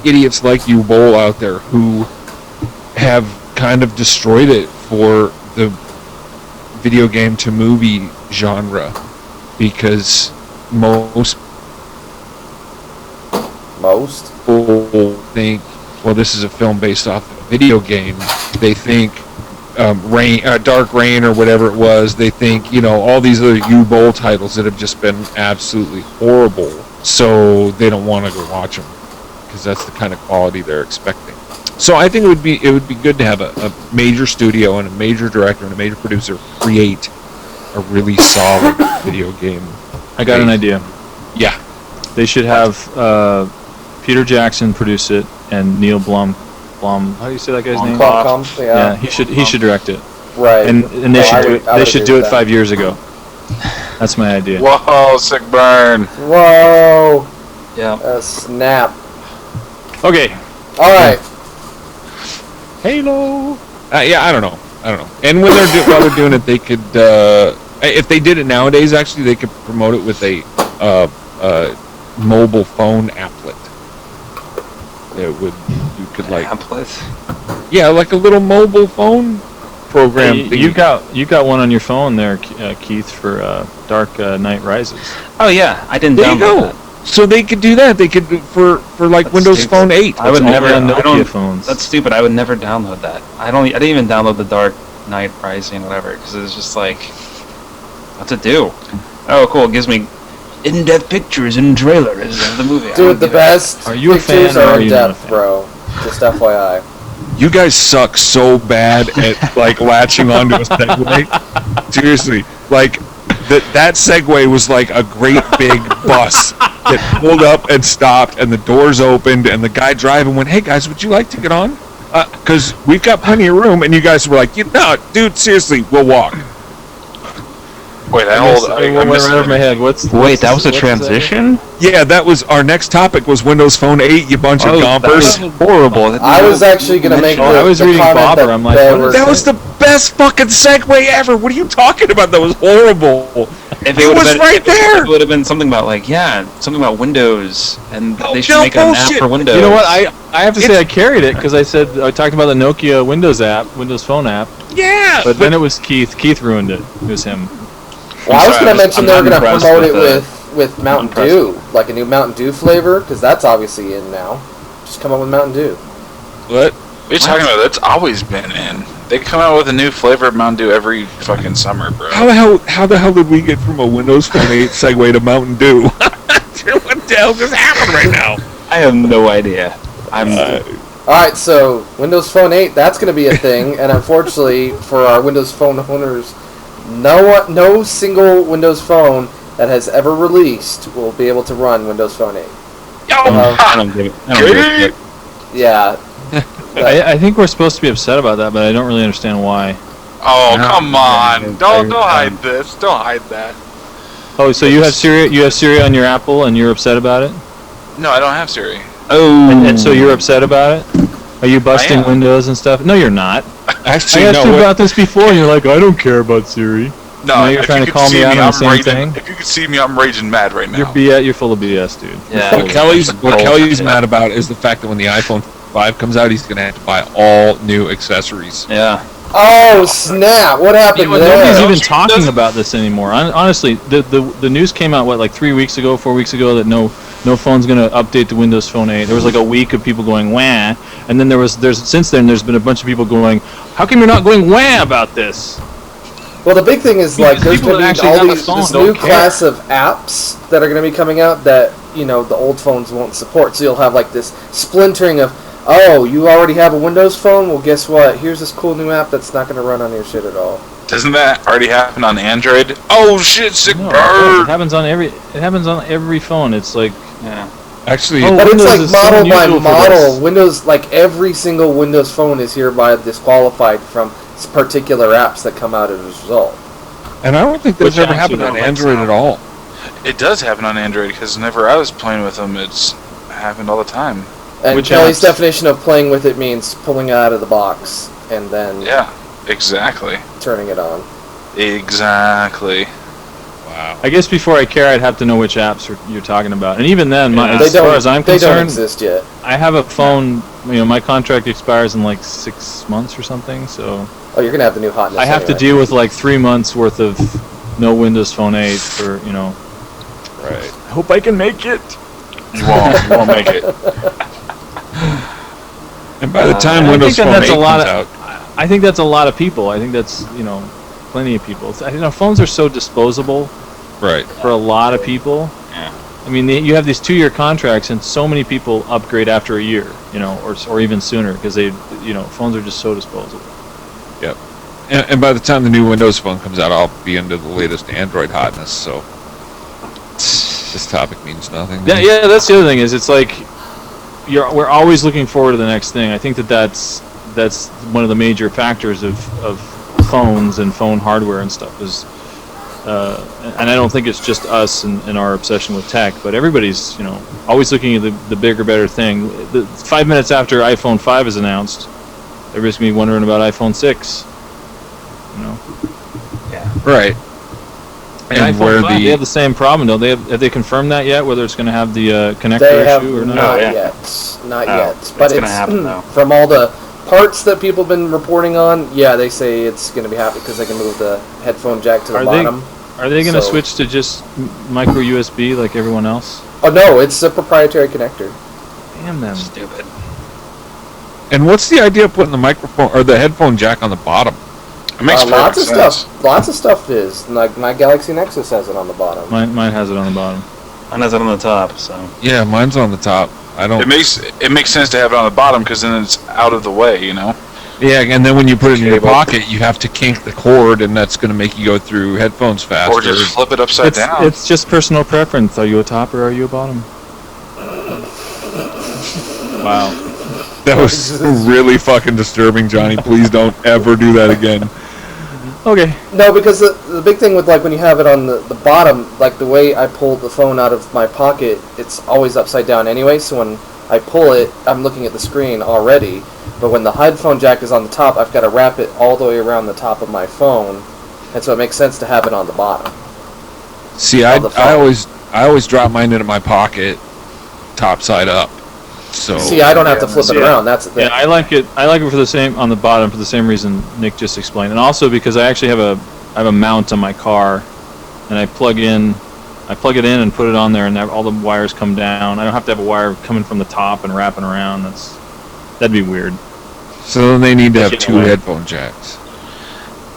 Speaker 1: idiots like you, Bowl, out there who have kind of destroyed it for the video game to movie genre because most people think, well, this is a film based off of a video game. They think Dark Rain or whatever it was. They think, all these other U-Bowl titles that have just been absolutely horrible. So they don't want to go watch them because that's the kind of quality they're expecting. So I think it would be good to have a major studio and a major director and a major producer create a really solid video game.
Speaker 3: I got an idea.
Speaker 1: Yeah.
Speaker 3: They should have Peter Jackson produce it and Neil Blum. How do you say that guy's name?
Speaker 2: Blomkamp,
Speaker 3: Yeah, he should direct it.
Speaker 2: Right.
Speaker 3: And they should do it.
Speaker 2: I
Speaker 3: They
Speaker 2: would
Speaker 3: should
Speaker 2: agree
Speaker 3: do
Speaker 2: with
Speaker 3: it
Speaker 2: that.
Speaker 3: 5 years ago. That's my idea.
Speaker 4: Whoa, sick burn.
Speaker 2: Whoa!
Speaker 5: yeah.
Speaker 2: Snap.
Speaker 3: Okay.
Speaker 2: All right.
Speaker 1: Halo. Yeah, I don't know. I don't know. And when while they're doing it, they could, if they did it nowadays, actually, they could promote it with a mobile phone applet. You could like, yeah, like a little mobile phone program.
Speaker 3: Hey, you got one on your phone there, Keith, for Dark Knight Rises.
Speaker 5: Oh yeah, I didn't
Speaker 1: There you
Speaker 5: download
Speaker 1: go.
Speaker 5: that.
Speaker 1: So they could do that. They could for like
Speaker 5: That's
Speaker 1: Windows
Speaker 5: stupid.
Speaker 1: Phone 8.
Speaker 5: I would
Speaker 3: It's
Speaker 5: never.
Speaker 3: only on
Speaker 5: I
Speaker 3: Nokia
Speaker 5: don't.
Speaker 3: phones.
Speaker 5: That's stupid. I would never download that. I didn't even download the Dark Knight Rising, whatever, because it's just like, what's it do? Oh, cool. It gives me in-depth pictures and trailers of the movie.
Speaker 2: Dude, the best
Speaker 3: Are you a
Speaker 2: pictures
Speaker 3: fan or
Speaker 2: are
Speaker 3: are
Speaker 2: in
Speaker 3: you not a
Speaker 2: depth,
Speaker 3: fan?
Speaker 2: bro. Just FYI.
Speaker 1: You guys suck so bad at like latching onto a segue. Seriously, like that segue was like a great big bus that pulled up and stopped, and the doors opened, and the guy driving went, "Hey guys, would you like to get on? Because we've got plenty of room." And you guys were like, "No, dude, seriously, we'll walk."
Speaker 4: Wait, I
Speaker 3: went
Speaker 4: missed
Speaker 3: right over my head.
Speaker 5: Wait, that was a transition?
Speaker 1: Yeah, that was our next topic. Was Windows Phone 8? You bunch of gompers.
Speaker 5: That was horrible.
Speaker 2: I was actually gonna make.
Speaker 3: I was reading
Speaker 2: comment
Speaker 3: Bobber,
Speaker 2: that
Speaker 3: I'm like,
Speaker 2: they
Speaker 3: what
Speaker 2: were
Speaker 3: is
Speaker 1: That was the best fucking segue ever. What are you talking about? That was horrible.
Speaker 5: If
Speaker 1: It
Speaker 5: would've
Speaker 1: was right there.
Speaker 5: It would have been something about something about Windows, and
Speaker 1: Oh,
Speaker 5: they should
Speaker 1: no
Speaker 5: make an app
Speaker 1: bullshit.
Speaker 5: for Windows.
Speaker 3: You know what? I have to say I carried it because I talked about the Nokia Windows app, Windows Phone app,
Speaker 1: Yeah,
Speaker 3: but then it was Keith. Keith ruined it. It was him.
Speaker 2: Well, I was gonna mention they were gonna
Speaker 5: impressed
Speaker 2: promote it
Speaker 5: with
Speaker 2: with Mountain
Speaker 5: impressed
Speaker 2: Dew, like a new Mountain Dew flavor, because that's obviously in now. Just come up with Mountain Dew.
Speaker 1: what?
Speaker 4: What are you talking about? That's always been in. They come out with a new flavor of Mountain Dew every fucking summer, bro.
Speaker 1: How the hell did we get from a Windows Phone 8 segue to Mountain Dew? What the hell just happened right now?
Speaker 5: I have no idea.
Speaker 2: All right, so Windows Phone 8, that's gonna be a thing, and unfortunately for our Windows Phone owners, no single Windows Phone that has ever released will be able to run Windows Phone 8.
Speaker 5: I don't give it.
Speaker 2: Yeah.
Speaker 3: I think we're supposed to be upset about that, but I don't really understand why.
Speaker 4: Oh,
Speaker 5: No,
Speaker 4: come on. Don't hide
Speaker 5: um,
Speaker 4: this. Don't hide that.
Speaker 3: Oh, so you have Siri on your Apple and you're upset about it?
Speaker 4: No, I don't have Siri.
Speaker 5: Oh,
Speaker 3: And so you're upset about it? Are you busting
Speaker 4: I am.
Speaker 3: Windows and stuff? No, you're not.
Speaker 1: Actually,
Speaker 3: I asked you
Speaker 1: no.
Speaker 3: about this before, and you're like, I don't care about Siri.
Speaker 4: No,
Speaker 3: Now you're
Speaker 4: if
Speaker 3: trying
Speaker 4: you
Speaker 3: to
Speaker 4: could
Speaker 3: call
Speaker 4: see
Speaker 3: me out on the
Speaker 4: I'm
Speaker 3: same
Speaker 4: raging,
Speaker 3: thing?
Speaker 4: If you could see me, I'm raging mad right now.
Speaker 3: You're full of BS, dude.
Speaker 5: Yeah.
Speaker 1: What Kelly's mad about is the fact that when the iPhone 5 comes out, he's going to have to buy all new accessories.
Speaker 5: yeah.
Speaker 2: Oh snap! What happened
Speaker 3: Nobody's
Speaker 2: there?
Speaker 3: even talking about this anymore. Honestly, the news came out like 4 weeks ago that no phone's gonna update to Windows Phone 8. There was like a week of people going wah, and then since then there's been a bunch of people going, how come you're not going wah about this?
Speaker 2: Well, the big thing is like there's
Speaker 3: People
Speaker 2: going
Speaker 3: that
Speaker 2: to be
Speaker 3: actually
Speaker 2: all
Speaker 3: have a
Speaker 2: these
Speaker 3: phone
Speaker 2: this
Speaker 3: don't
Speaker 2: new
Speaker 3: care.
Speaker 2: class of apps that are going to be coming out that the old phones won't support. So you'll have like this splintering of, oh, you already have a Windows phone? Well, guess what? Here's this cool new app that's not going to run on your shit at all.
Speaker 4: Doesn't that already happen on Android? Oh shit, sick
Speaker 3: No, it
Speaker 4: bird!
Speaker 3: happens on every phone. It's like,
Speaker 5: Yeah.
Speaker 1: Actually,
Speaker 3: Oh,
Speaker 2: But it's
Speaker 3: Windows
Speaker 2: like
Speaker 3: is so
Speaker 2: model by
Speaker 3: unusual for
Speaker 2: model.
Speaker 3: this.
Speaker 2: Windows, like every single Windows phone is hereby disqualified from particular apps that come out as a result.
Speaker 1: and I don't think that's
Speaker 3: Which
Speaker 1: ever
Speaker 3: apps
Speaker 1: happened
Speaker 3: you
Speaker 1: on
Speaker 3: don't like
Speaker 1: Android
Speaker 3: now?
Speaker 1: at all.
Speaker 4: It does happen on Android because whenever I was playing with them, it's happened all the time.
Speaker 2: And
Speaker 3: Which
Speaker 2: Kelly's
Speaker 3: apps?
Speaker 2: definition of playing with it means pulling it out of the box and then
Speaker 4: Yeah, exactly.
Speaker 2: turning it on.
Speaker 4: Exactly.
Speaker 1: Wow.
Speaker 3: I guess before I care, I'd have to know which apps you're talking about. And even then,
Speaker 1: Yeah.
Speaker 3: as far as I'm
Speaker 2: They don't
Speaker 3: concerned,
Speaker 2: exist yet.
Speaker 3: I have a phone. My contract expires in like 6 months or something, so
Speaker 2: Oh, you're gonna have the new hotness.
Speaker 3: I have to
Speaker 2: anyway.
Speaker 3: deal with like 3 months worth of no Windows Phone 8 for
Speaker 1: Right.
Speaker 3: I hope I can make it.
Speaker 4: You won't make it.
Speaker 1: And by the time
Speaker 3: I
Speaker 1: Windows
Speaker 3: think
Speaker 1: Phone 8
Speaker 3: that's a
Speaker 1: comes
Speaker 3: lot
Speaker 1: out,
Speaker 3: I think that's a lot of people. I think that's plenty of people. Phones are so disposable
Speaker 1: right.
Speaker 3: for a lot of people.
Speaker 5: Yeah.
Speaker 3: I mean, you have these 2-year contracts, and so many people upgrade after a year, or even sooner, because phones are just so disposable.
Speaker 1: Yep. And by the time the new Windows Phone comes out, I'll be into the latest Android hotness, so this topic means nothing.
Speaker 3: Yeah, that's the other thing. Is it's like we're always looking forward to the next thing. I think that's one of the major factors of phones and phone hardware and stuff is, and I don't think it's just us and our obsession with tech, but everybody's always looking at the bigger, better thing. 5 minutes after iPhone 5 is announced, everybody's gonna be wondering about iPhone 6. You know.
Speaker 5: Yeah.
Speaker 1: Right. And
Speaker 3: iPhone
Speaker 1: where
Speaker 3: 5, they have the same problem, don't they? Have they confirmed that yet? Whether it's going to have the connector
Speaker 2: They have
Speaker 3: issue or not?
Speaker 2: not
Speaker 5: yeah.
Speaker 2: yet. Not
Speaker 5: Oh,
Speaker 2: yet. But
Speaker 5: it's gonna happen, though.
Speaker 2: from all the parts that people have been reporting on, yeah, they say it's going to be happening because they can move the headphone jack to the bottom.
Speaker 3: Are they going to
Speaker 2: So-
Speaker 3: switch to just micro USB like everyone else?
Speaker 2: Oh, no, it's a proprietary connector.
Speaker 3: Damn them.
Speaker 5: Stupid.
Speaker 1: And what's the idea of putting the microphone or the headphone jack on the bottom?
Speaker 4: It makes
Speaker 2: Lots of
Speaker 4: perfect sense.
Speaker 2: stuff. Lots of stuff is. Like, my Galaxy Nexus has it on the bottom.
Speaker 3: Mine has it on the bottom.
Speaker 5: Mine has it on the top, so.
Speaker 1: Yeah, mine's on the top. I don't.
Speaker 4: It makes sense to have it on the bottom because then it's out of the way, you know.
Speaker 1: Yeah, and then when you put it in your
Speaker 4: Cable.
Speaker 1: pocket, you have to kink the cord, and that's going to make you go through headphones faster.
Speaker 4: Or just flip it upside down.
Speaker 3: It's just personal preference. Are you a top or are you a bottom? Wow.
Speaker 1: That was really fucking disturbing, Johnny. Please don't ever do that again.
Speaker 3: Okay.
Speaker 2: No, because the big thing with, like, when you have it on the bottom, like, the way I pull the phone out of my pocket, it's always upside down anyway, so when I pull it, I'm looking at the screen already. But when the headphone jack is on the top, I've got to wrap it all the way around the top of my phone, and so it makes sense to have it on the bottom.
Speaker 1: See, I always drop mine into my pocket, top side up. So
Speaker 2: See, I don't have to flip it around. That's the thing.
Speaker 3: Yeah, I like it. I like it for the same on the bottom for the same reason Nick just explained, and also because I actually have a mount on my car, and I plug it in and put it on there, and all the wires come down. I don't have to have a wire coming from the top and wrapping around. That'd be weird.
Speaker 1: So then they need to have
Speaker 3: Taking
Speaker 1: two
Speaker 3: away.
Speaker 1: headphone jacks.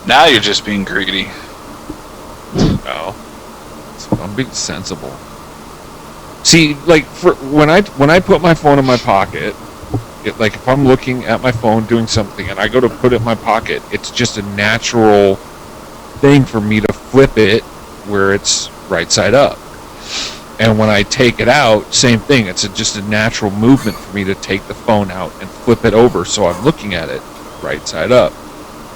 Speaker 4: Now you're just being greedy.
Speaker 1: No, I'm being sensible. See, like when I put my phone in my pocket, like if I'm looking at my phone doing something and I go to put it in my pocket, it's just a natural thing for me to flip it where it's right side up. And when I take it out, same thing. It's just a natural movement for me to take the phone out and flip it over so I'm looking at it right side up.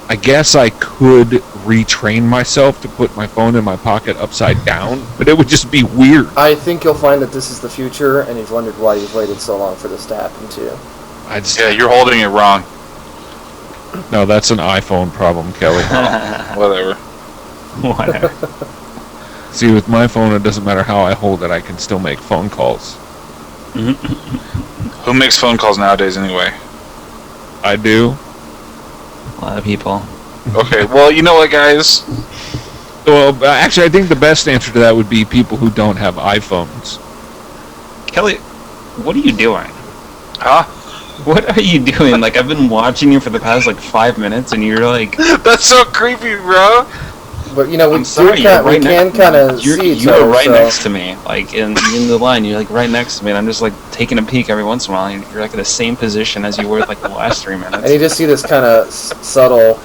Speaker 1: I guess I could retrain myself to put my phone in my pocket upside down, but it would just be weird.
Speaker 2: I think you'll find that this is the future, and you've wondered why you've waited so long for this to happen, too.
Speaker 4: Yeah, you're holding it wrong.
Speaker 1: No, that's an iPhone problem, Kelly.
Speaker 4: Whatever.
Speaker 5: Whatever.
Speaker 1: See, with my phone, it doesn't matter how I hold it, I can still make phone calls.
Speaker 4: Who makes phone calls nowadays anyway?
Speaker 1: I do.
Speaker 5: A lot of people.
Speaker 4: Okay, well, you know what, guys?
Speaker 1: Well, actually, I think the best answer to that would be people who don't have iPhones.
Speaker 5: Kelly, what are you doing?
Speaker 4: Huh?
Speaker 5: What are you doing? Like, I've been watching you for the past, 5 minutes, and you're like...
Speaker 4: That's so creepy, bro.
Speaker 2: But, you know, we
Speaker 5: I'm sorry, you're
Speaker 2: can
Speaker 5: right
Speaker 2: kind of
Speaker 5: You're
Speaker 2: see each
Speaker 5: you
Speaker 2: other,
Speaker 5: were right
Speaker 2: so-
Speaker 5: next to me, like in the line. You're like right next to me, and I'm just like taking a peek every once in a while. And you're like in the same position as you were like the last 3 minutes.
Speaker 2: And you just see this kind of subtle,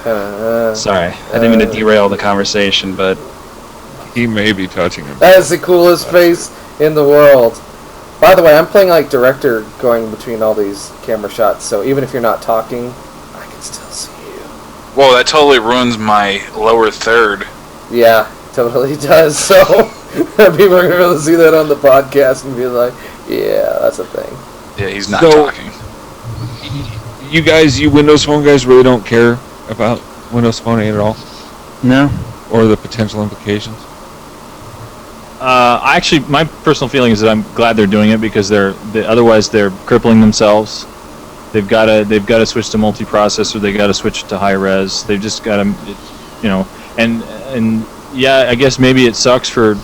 Speaker 2: kind of.
Speaker 5: Sorry, I didn't mean to derail the conversation, but
Speaker 1: He may be touching him.
Speaker 2: That is the coolest face in the world. By the way, I'm playing like director, going between all these camera shots. So even if you're not talking, I can still see you.
Speaker 4: Whoa, that totally ruins my lower third.
Speaker 2: Yeah, totally does. So people are gonna be able to see that on the podcast and be like, "Yeah, that's a thing."
Speaker 4: Yeah, he's not
Speaker 1: So-
Speaker 4: talking.
Speaker 1: You Windows Phone guys, really don't care about Windows Phone 8 at all?
Speaker 5: no.
Speaker 1: Or the potential implications?
Speaker 3: Actually, my personal feeling is that I'm glad they're doing it because otherwise they're crippling themselves. They've got to switch to multiprocessor. They got to switch to high res. They've just got to, and yeah, I guess maybe it sucks for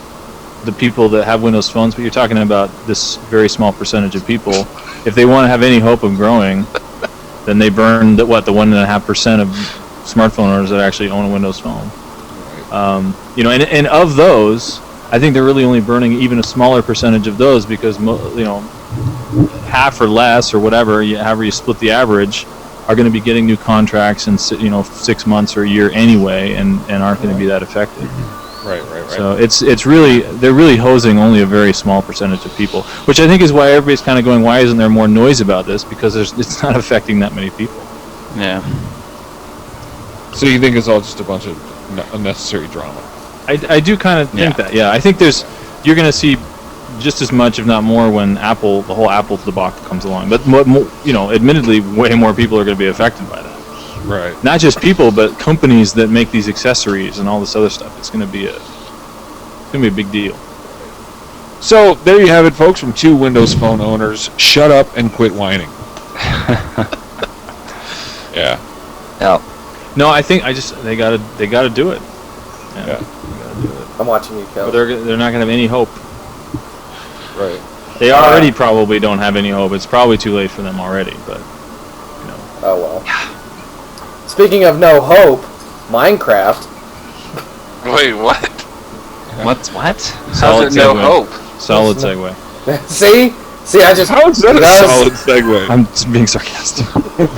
Speaker 3: the people that have Windows phones, but you're talking about this very small percentage of people. If they want to have any hope of growing, then they burn the 1.5% of smartphone owners that actually own a Windows phone. And of those, I think they're really only burning even a smaller percentage of those because half or less or whatever, however you split the average, are going to be getting new contracts in 6 months or a year anyway, and aren't going to be that affected.
Speaker 1: Right.
Speaker 3: So they're really hosing only a very small percentage of people, which I think is why everybody's kind of going, why isn't there more noise about this? Because it's not affecting that many people.
Speaker 5: Yeah.
Speaker 1: So you think it's all just a bunch of unnecessary drama?
Speaker 3: I do kind of think that. Yeah, I think you're going to see just as much, if not more, when the whole Apple debacle comes along. But admittedly, way more people are going to be affected by that.
Speaker 1: Right.
Speaker 3: Not just people, but companies that make these accessories and all this other stuff. It's gonna be a big deal.
Speaker 1: So there you have it, folks, from 2 Windows Phone owners. Shut up and quit whining. Yeah.
Speaker 5: Yeah.
Speaker 3: No, I think they gotta do it.
Speaker 1: Yeah.
Speaker 3: They gotta do it.
Speaker 2: I'm watching you,
Speaker 3: But
Speaker 2: Kel.
Speaker 3: they're not gonna have any hope.
Speaker 1: Right.
Speaker 3: They already probably don't have any hope. It's probably too late for them already. But
Speaker 2: Oh well. Speaking of no hope, Minecraft.
Speaker 4: Wait, what?
Speaker 5: What?
Speaker 4: How's
Speaker 3: solid
Speaker 4: there no
Speaker 3: segue.
Speaker 4: hope?
Speaker 3: Solid segue.
Speaker 2: See, I just.
Speaker 1: How is that a
Speaker 2: was-
Speaker 1: solid segue?
Speaker 3: I'm just being sarcastic.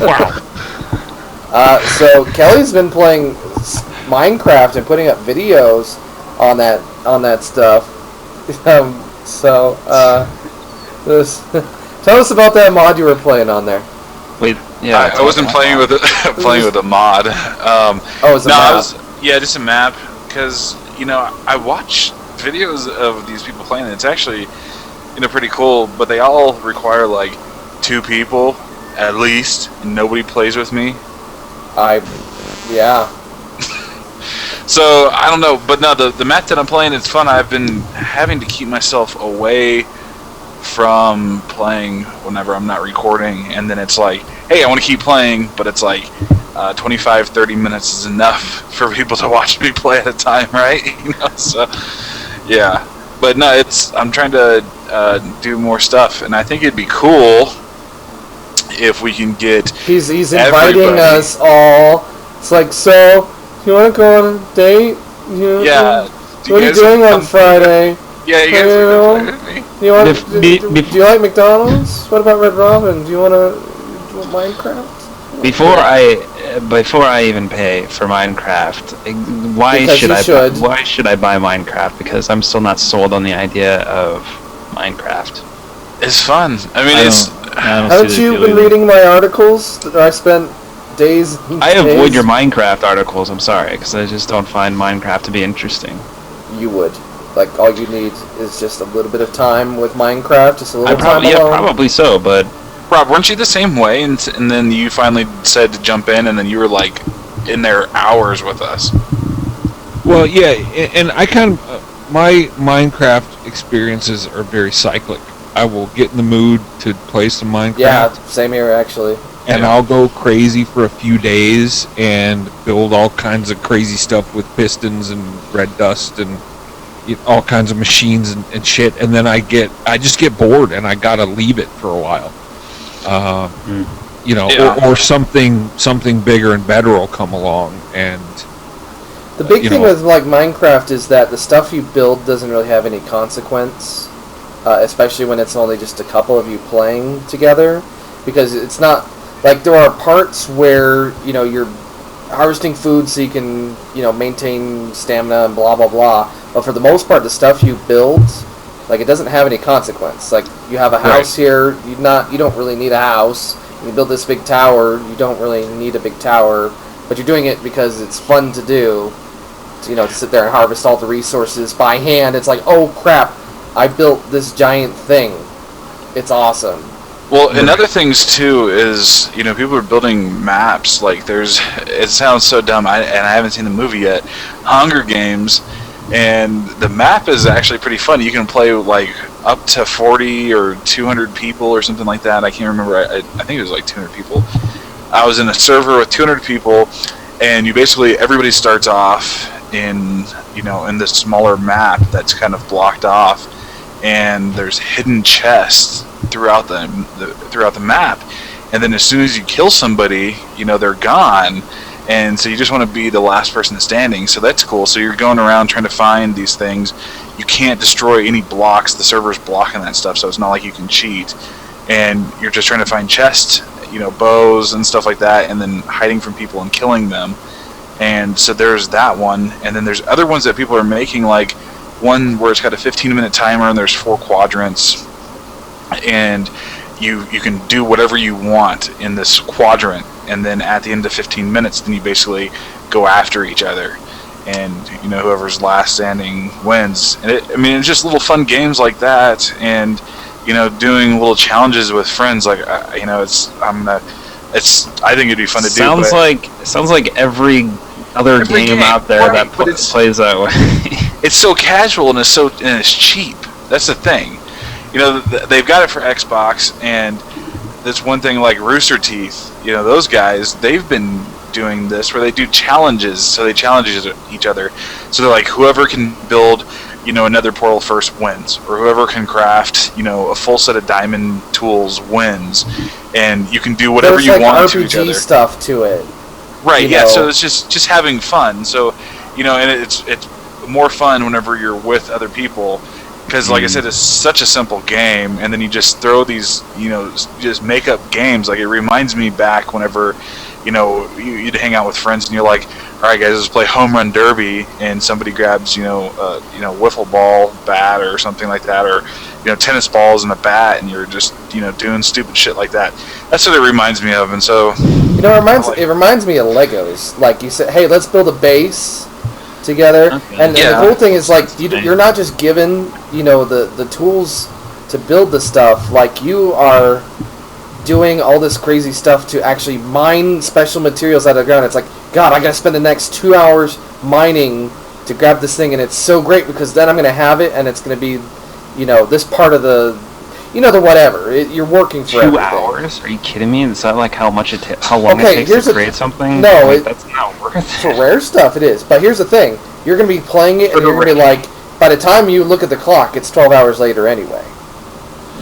Speaker 1: Wow.
Speaker 2: So Kelly's been playing Minecraft and putting up videos on that stuff. Tell us about that mod you were playing on there.
Speaker 5: Wait, yeah.
Speaker 4: I wasn't playing with playing with a mod.
Speaker 2: It's a map.
Speaker 4: Just a map. Because I watch videos of these people playing. And it's actually pretty cool. But they all require like 2 people at least. And nobody plays with me.
Speaker 2: Yeah.
Speaker 4: So I don't know, but no, the map that I'm playing, it's fun. I've been having to keep myself away from playing whenever I'm not recording, and then it's like, hey, I want to keep playing, but it's like 25-30 minutes is enough for people to watch me play at a time, right? So yeah, but no, I'm trying to do more stuff, and I think it'd be cool if we can get
Speaker 2: He's inviting
Speaker 4: everybody.
Speaker 2: us all. It's like, so you want to go on a date?
Speaker 4: Yeah.
Speaker 2: What are you doing on Friday?
Speaker 4: Yeah, you guys
Speaker 2: Well,
Speaker 4: are with me.
Speaker 2: Do you want?
Speaker 5: Bef-
Speaker 2: do you like McDonald's? What about Red Robin? Do you want Minecraft?
Speaker 5: Before I even pay for Minecraft, why
Speaker 2: Because
Speaker 5: should
Speaker 2: you
Speaker 5: I
Speaker 2: should.
Speaker 5: why should I buy Minecraft? Because I'm still not sold on the idea of Minecraft.
Speaker 4: It's fun. I mean,
Speaker 3: I
Speaker 4: it's.
Speaker 3: don't see the
Speaker 2: Haven't you
Speaker 3: appeal
Speaker 2: been
Speaker 3: either.
Speaker 2: reading my articles that I spent days?
Speaker 5: I avoid
Speaker 2: days?
Speaker 5: your Minecraft articles. I'm sorry, because I just don't find Minecraft to be interesting.
Speaker 2: You would. Like, all you need is just a little bit of time with Minecraft, just a little time
Speaker 5: Yeah,
Speaker 2: alone.
Speaker 5: probably so, but
Speaker 4: Rob, weren't you the same way? And then you finally said to jump in, and then you were like in there hours with us.
Speaker 1: Well, yeah, and I kind of my Minecraft experiences are very cyclic. I will get in the mood to play some Minecraft,
Speaker 2: Yeah, same here, actually.
Speaker 1: and I'll go crazy for a few days and build all kinds of crazy stuff with pistons and red dust and all kinds of machines and shit. And then I just get bored, and I gotta leave it for a while.
Speaker 4: Yeah.
Speaker 1: Or something bigger and better will come along, and
Speaker 2: The big thing with like Minecraft is that the stuff you build doesn't really have any consequence, especially when it's only just a couple of you playing together, because it's not like there are parts where you're harvesting food so you can maintain stamina and blah blah blah. But for the most part, the stuff you build, like, it doesn't have any consequence. Like, you have a house here, you don't really need a house. You build this big tower, you don't really need a big tower, but you're doing it because it's fun to do. To sit there and harvest all the resources by hand. It's like, oh crap, I built this giant thing. It's awesome.
Speaker 4: Well, and other things too is people are building maps. Like it sounds so dumb, and I haven't seen the movie yet. Hunger Games, and the map is actually pretty fun. You can play like up to 40 or 200 people or something like that. I can't remember. I think it was like 200 people. I was in a server with 200 people, and everybody starts off in this smaller map that's kind of blocked off, and there's hidden chests throughout the map, and then as soon as you kill somebody, they're gone, and so you just want to be the last person standing. So that's cool. So you're going around trying to find these things. You can't destroy any blocks. The server's blocking that stuff, so it's not like you can cheat, and you're just trying to find chests, bows and stuff like that, and then hiding from people and killing them. And so there's that one, and then there's other ones that people are making, like one where it's got a 15-minute timer and there's 4 quadrants, and you can do whatever you want in this quadrant, and then at the end of 15 minutes, then you basically go after each other, and whoever's last standing wins. And it's just little fun games like that, and doing little challenges with friends. Like I'm gonna I think it'd be fun to do.
Speaker 5: Sounds like every other
Speaker 4: Every
Speaker 5: game
Speaker 4: game,
Speaker 5: out there
Speaker 4: right,
Speaker 5: that
Speaker 4: but it's-
Speaker 5: plays that way.
Speaker 4: It's so casual and it's cheap. That's the thing. They've got it for Xbox, and that's one thing. Like Rooster Teeth, those guys, they've been doing this where they do challenges. So they challenge each other. So they're like, whoever can build, another portal first wins, or whoever can craft, a full set of diamond tools wins, and you can do whatever
Speaker 2: There's
Speaker 4: you
Speaker 2: like
Speaker 4: want to each
Speaker 2: RPG
Speaker 4: other.
Speaker 2: stuff to it.
Speaker 4: Right,
Speaker 2: you
Speaker 4: yeah,
Speaker 2: know.
Speaker 4: so it's just having fun. So, and it's more fun whenever you're with other people, because like I said, it's such a simple game, and then you just throw these, just make up games. Like, it reminds me back whenever, you'd hang out with friends and you're like, all right guys, let's play home run derby, and somebody grabs, wiffle ball bat or something like that, or, tennis balls and a bat, and you're just, doing stupid shit like that. That's what it reminds me of, and so...
Speaker 2: It reminds me of Legos. Like, you said, hey, let's build a base together.
Speaker 5: Okay.
Speaker 2: And the
Speaker 4: Yeah.
Speaker 2: cool thing is, like, you're not just given, the tools to build the stuff. Like, you are doing all this crazy stuff to actually mine special materials out of the ground. It's like, God, I gotta spend the next 2 hours mining to grab this thing, and it's so great because then I'm gonna have it, and it's gonna be, this part of the, the whatever. You're working for
Speaker 5: 2
Speaker 2: everything.
Speaker 5: hours? Are you kidding me? Is that like how long
Speaker 2: Okay,
Speaker 5: it takes
Speaker 2: here's
Speaker 5: to
Speaker 2: the-
Speaker 5: create something?
Speaker 2: No,
Speaker 5: Like, that's not worth
Speaker 2: For
Speaker 5: it.
Speaker 2: rare stuff, it is. But here's the thing: you're gonna be playing it, and you're gonna be like, by the time you look at the clock, it's 12 hours later anyway.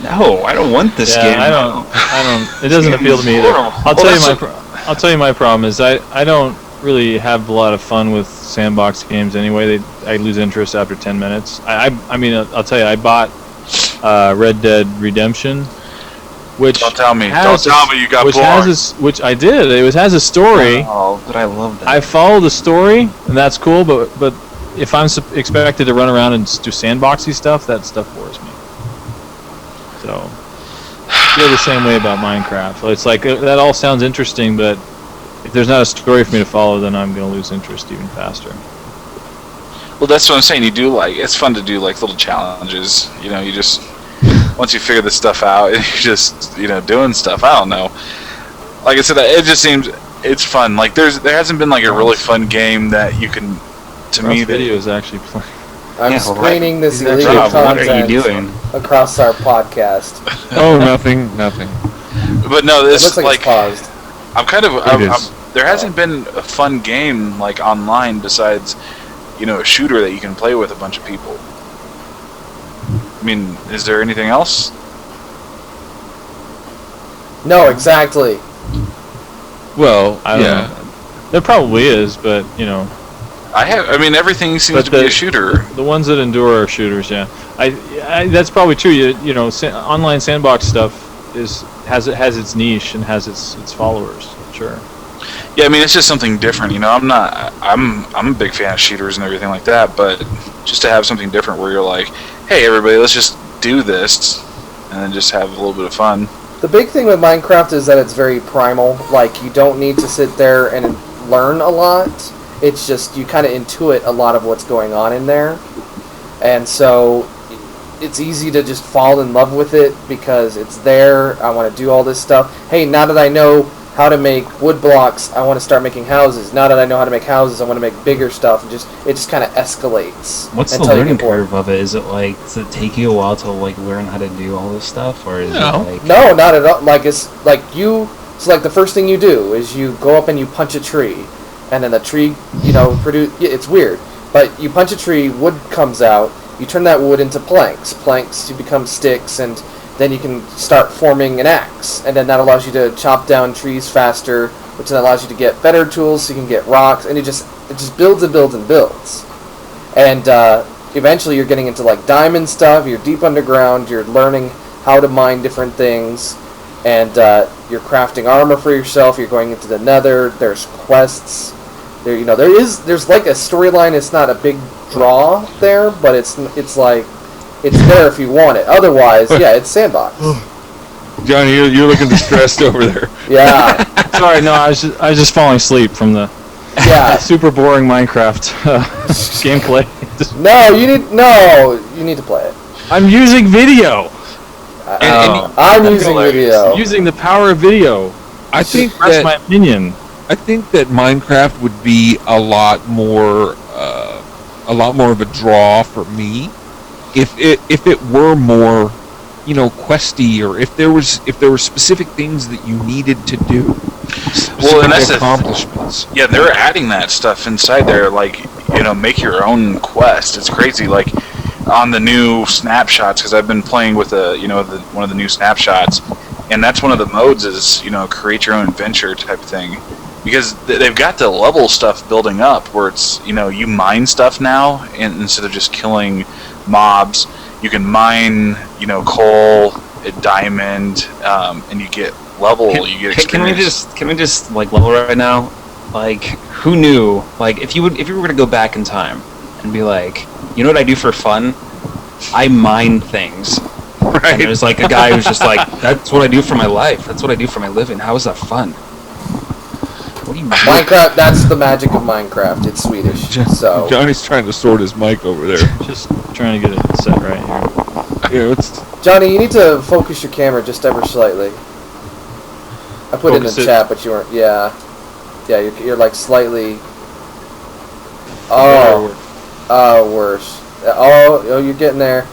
Speaker 5: No, I don't want this game.
Speaker 3: I don't. It doesn't appeal to me either.
Speaker 5: horrible.
Speaker 3: I'll tell you my problem is I don't really have a lot of fun with sandbox games anyway. I lose interest after 10 minutes. I mean, I'll tell you, I bought Red Dead Redemption, which
Speaker 4: Don't tell me you got
Speaker 3: which
Speaker 4: bored.
Speaker 3: which I did. It has a story.
Speaker 5: Oh, but I love that.
Speaker 3: I follow the story, and that's cool. But if I'm expected to run around and do sandboxy stuff, that stuff bores me. So I feel the same way about Minecraft. So it's like that all sounds interesting, but if there's not a story for me to follow, then I'm going to lose interest even faster.
Speaker 4: Well, that's what I'm saying. It's fun to do like little challenges. You just once you figure this stuff out, you're just doing stuff. I don't know. Like I said, it just seems it's fun. Like there hasn't been like a really fun game that you can. To me, that
Speaker 3: video is actually playing.
Speaker 2: I'm
Speaker 5: Yeah,
Speaker 2: screening this
Speaker 3: Exactly.
Speaker 2: illegal
Speaker 5: Rob, what
Speaker 2: content
Speaker 5: are you doing?
Speaker 2: across our podcast.
Speaker 1: Oh, nothing.
Speaker 4: But no,
Speaker 2: It
Speaker 4: this
Speaker 2: looks like it's paused.
Speaker 4: I'm kind of.
Speaker 1: It is.
Speaker 4: There hasn't been a fun game like online besides, a shooter that you can play with a bunch of people. I mean, is there anything else?
Speaker 2: No, exactly.
Speaker 1: Well,
Speaker 3: I don't know. There probably is, but
Speaker 4: I mean, everything seems
Speaker 3: But
Speaker 4: to be a shooter.
Speaker 3: the ones that endure are shooters. Yeah, that's probably true. Online sandbox stuff has its niche and has its followers. Sure.
Speaker 4: Yeah, I mean, it's just something different. I'm a big fan of shooters and everything like that, but just to have something different where you're like, hey, everybody, let's just do this, and then just have a little bit of fun.
Speaker 2: The big thing with Minecraft is that it's very primal. Like, you don't need to sit there and learn a lot. It's just you kind of intuit a lot of what's going on in there. And so it's easy to just fall in love with it because it's there. I want to do all this stuff. Hey, now that I know how to make wood blocks, I want to start making houses. Now that I know how to make houses, I want to make bigger stuff. And it just kind of escalates.
Speaker 5: What's the
Speaker 2: until you
Speaker 5: learning
Speaker 2: get bored.
Speaker 5: curve of it? Does it take you a while to learn how to do all this stuff, or is
Speaker 1: No.
Speaker 5: it like
Speaker 2: No, not at all. Like, it's like the first thing you do is you go up and you punch a tree, and then the tree, it's weird, but you punch a tree, wood comes out, you turn that wood into planks to become sticks, and then you can start forming an axe, and then that allows you to chop down trees faster, which then allows you to get better tools so you can get rocks, and it just builds and builds and builds. And eventually you're getting into like diamond stuff, you're deep underground, you're learning how to mine different things, and you're crafting armor for yourself, you're going into the nether, there's quests. There's like a storyline. It's not a big draw there, but it's like it's there if you want it. Otherwise, yeah, it's sandbox.
Speaker 1: Johnny, you're looking distressed over there.
Speaker 2: Yeah,
Speaker 3: Sorry, no, I was just falling asleep from the
Speaker 2: yeah.
Speaker 3: super boring Minecraft gameplay.
Speaker 2: You need to play it.
Speaker 3: I'm using video.
Speaker 2: I'm using video.
Speaker 3: Using the power of video.
Speaker 1: I think
Speaker 3: That's my opinion.
Speaker 1: I think that Minecraft would be a lot more of a draw for me if it were more, questy, or if there were specific things that you needed to do.
Speaker 4: Well, and that's
Speaker 1: Specific accomplishments.
Speaker 4: Yeah, they're adding that stuff inside there, like, make your own quest. It's crazy, like, on the new snapshots, because I've been playing with one of the new snapshots, and that's one of the modes is, create your own adventure type thing. Because they've got the level stuff building up, where it's, you mine stuff now, and instead of just killing mobs, you can mine, coal, diamond, and you get level, you get experience.
Speaker 5: Can we just like level right now? Like, who knew? Like, if you were to go back in time and be like, you know what I do for fun? I mine things.
Speaker 1: Right.
Speaker 5: And there's like a guy who's just like, that's what I do for my life. That's what I do for my living. How is that fun? What do you mean?
Speaker 2: Minecraft, that's the magic of Minecraft. It's Swedish, so...
Speaker 1: Johnny's trying to sort his mic over there.
Speaker 3: Just trying to get it set right here.
Speaker 2: Johnny, you need to focus your camera just ever slightly. I put it in the chat, but you weren't... Yeah. Yeah, you're like slightly... Oh, worse. Oh, you're getting there.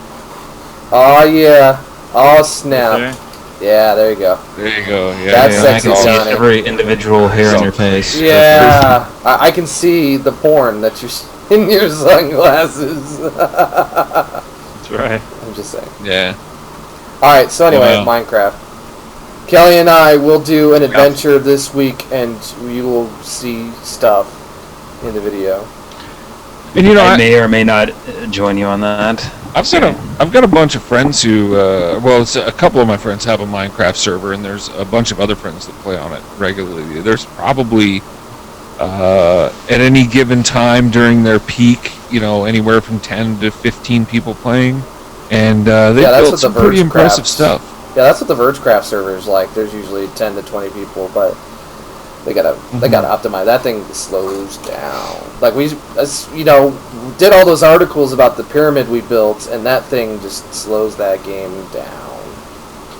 Speaker 2: Oh, yeah. Oh, snap.
Speaker 3: Okay.
Speaker 2: Yeah, there you go.
Speaker 1: There you go. Yeah,
Speaker 2: That's
Speaker 5: I
Speaker 2: sexy,
Speaker 5: can see
Speaker 2: Johnny.
Speaker 5: every individual hair on your face.
Speaker 2: Yeah, I can see the porn that you're in your sunglasses.
Speaker 3: That's right.
Speaker 2: I'm just saying.
Speaker 1: Yeah.
Speaker 2: Alright, so anyway,
Speaker 1: Wow.
Speaker 2: Minecraft. Kelly and I will do an adventure this week, and you will see stuff in the video.
Speaker 1: And
Speaker 5: I may or may not join you on that.
Speaker 1: I've got a bunch of friends who, it's a couple of my friends have a Minecraft server, and there's a bunch of other friends that play on it regularly. There's probably, at any given time during their peak, anywhere from 10 to 15 people playing, and they built some pretty impressive stuff.
Speaker 2: Yeah, that's what the Vergecraft server is like. There's usually 10 to 20 people, but they gotta optimize. That thing slows down. Like we did all those articles about the pyramid we built, and that thing just slows that game down.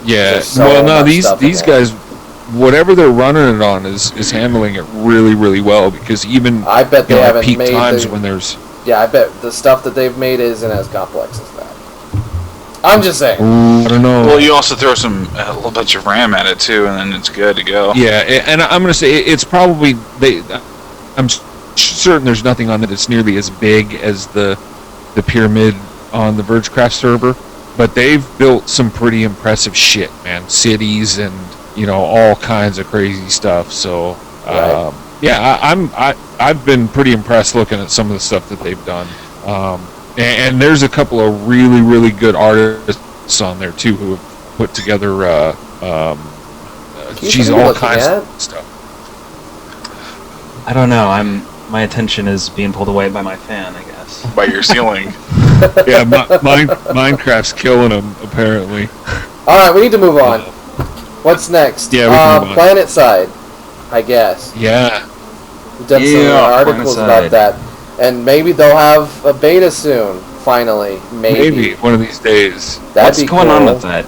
Speaker 1: Yeah.
Speaker 2: So
Speaker 1: these guys, whatever they're running it on is handling it really, really well, because even
Speaker 2: I bet they haven't
Speaker 1: peak
Speaker 2: made
Speaker 1: times when there's.
Speaker 2: Yeah, I bet the stuff that they've made isn't as complex as that. I'm just saying.
Speaker 1: I don't know.
Speaker 4: Well, you also throw a little bunch of RAM at it too, and then it's good to go.
Speaker 1: Yeah, and I'm going to say it's probably I'm certain there's nothing on it that's nearly as big as the pyramid on the Vergecraft server, but they've built some pretty impressive shit, man. Cities and all kinds of crazy stuff. So
Speaker 2: Right.
Speaker 1: I've been pretty impressed looking at some of the stuff that they've done. And there's a couple of really, really good artists on there too who have put together all kinds of stuff.
Speaker 5: I don't know. My attention is being pulled away by my fan, I guess.
Speaker 4: By your ceiling.
Speaker 1: Yeah, Minecraft's killing them apparently.
Speaker 2: All right, we need to move on. What's next?
Speaker 1: Yeah, we can move on.
Speaker 2: Planet Side, I guess.
Speaker 1: Yeah.
Speaker 2: We've done some articles about that. And maybe they'll have a beta soon, finally. Maybe.
Speaker 1: One of these days.
Speaker 5: What's going on with that?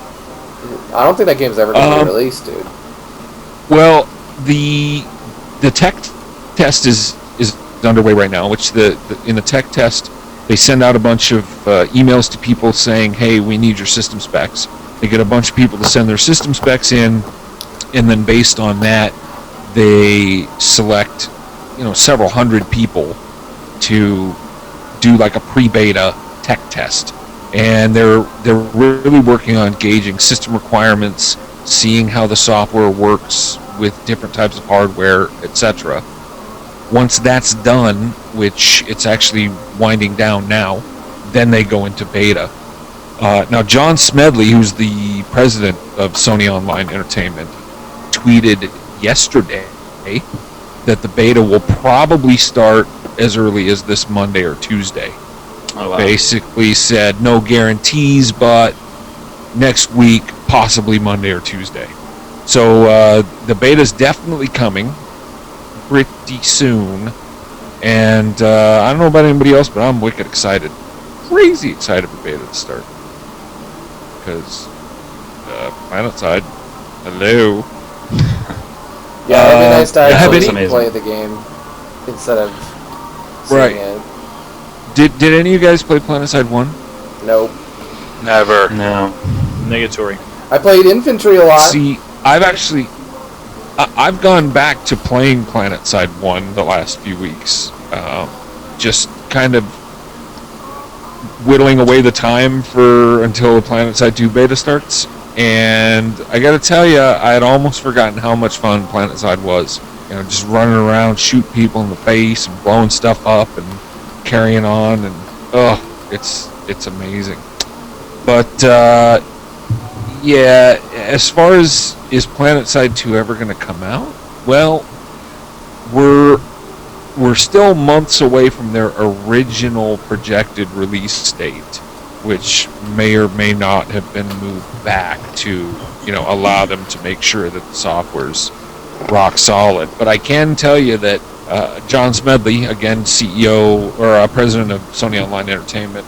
Speaker 2: I don't think that game's ever going to be released, dude.
Speaker 1: Well, the tech test is underway right now, which in the tech test, they send out a bunch of emails to people saying, hey, we need your system specs. They get a bunch of people to send their system specs in, and then based on that, they select, several hundred people to do like a pre-beta tech test, and they're really working on gauging system requirements, seeing how the software works with different types of hardware, etc. Once that's done, which it's actually winding down now, then they go into beta. Now, John Smedley, who's the president of Sony Online Entertainment, tweeted yesterday that the beta will probably start as early as this Monday or Tuesday.
Speaker 5: Oh, wow.
Speaker 1: Basically said no guarantees, but next week, possibly Monday or Tuesday. So the beta's definitely coming pretty soon, and I don't know about anybody else, but I'm wicked excited, crazy excited for beta to start, because Planet Side, hello.
Speaker 2: nice to
Speaker 3: Yeah,
Speaker 2: actually
Speaker 3: it's amazing.
Speaker 2: play the game instead of
Speaker 1: Right.
Speaker 2: seeing it.
Speaker 1: Did any of you guys play PlanetSide 1?
Speaker 2: Nope.
Speaker 4: Never.
Speaker 5: No.
Speaker 3: Negatory.
Speaker 2: I played Infantry a lot.
Speaker 1: See, I've gone back to playing PlanetSide 1 the last few weeks. Just kind of whittling away the time until PlanetSide 2 beta starts. And I gotta tell you, I had almost forgotten how much fun PlanetSide was. You know, just running around, shooting people in the face, and blowing stuff up, and carrying on, and it's amazing. But yeah, as far as is PlanetSide 2 ever going to come out? Well, we're still months away from their original projected release date, which may or may not have been moved back to, allow them to make sure that the software's rock solid. But I can tell you that John Smedley, again CEO or president of Sony Online Entertainment,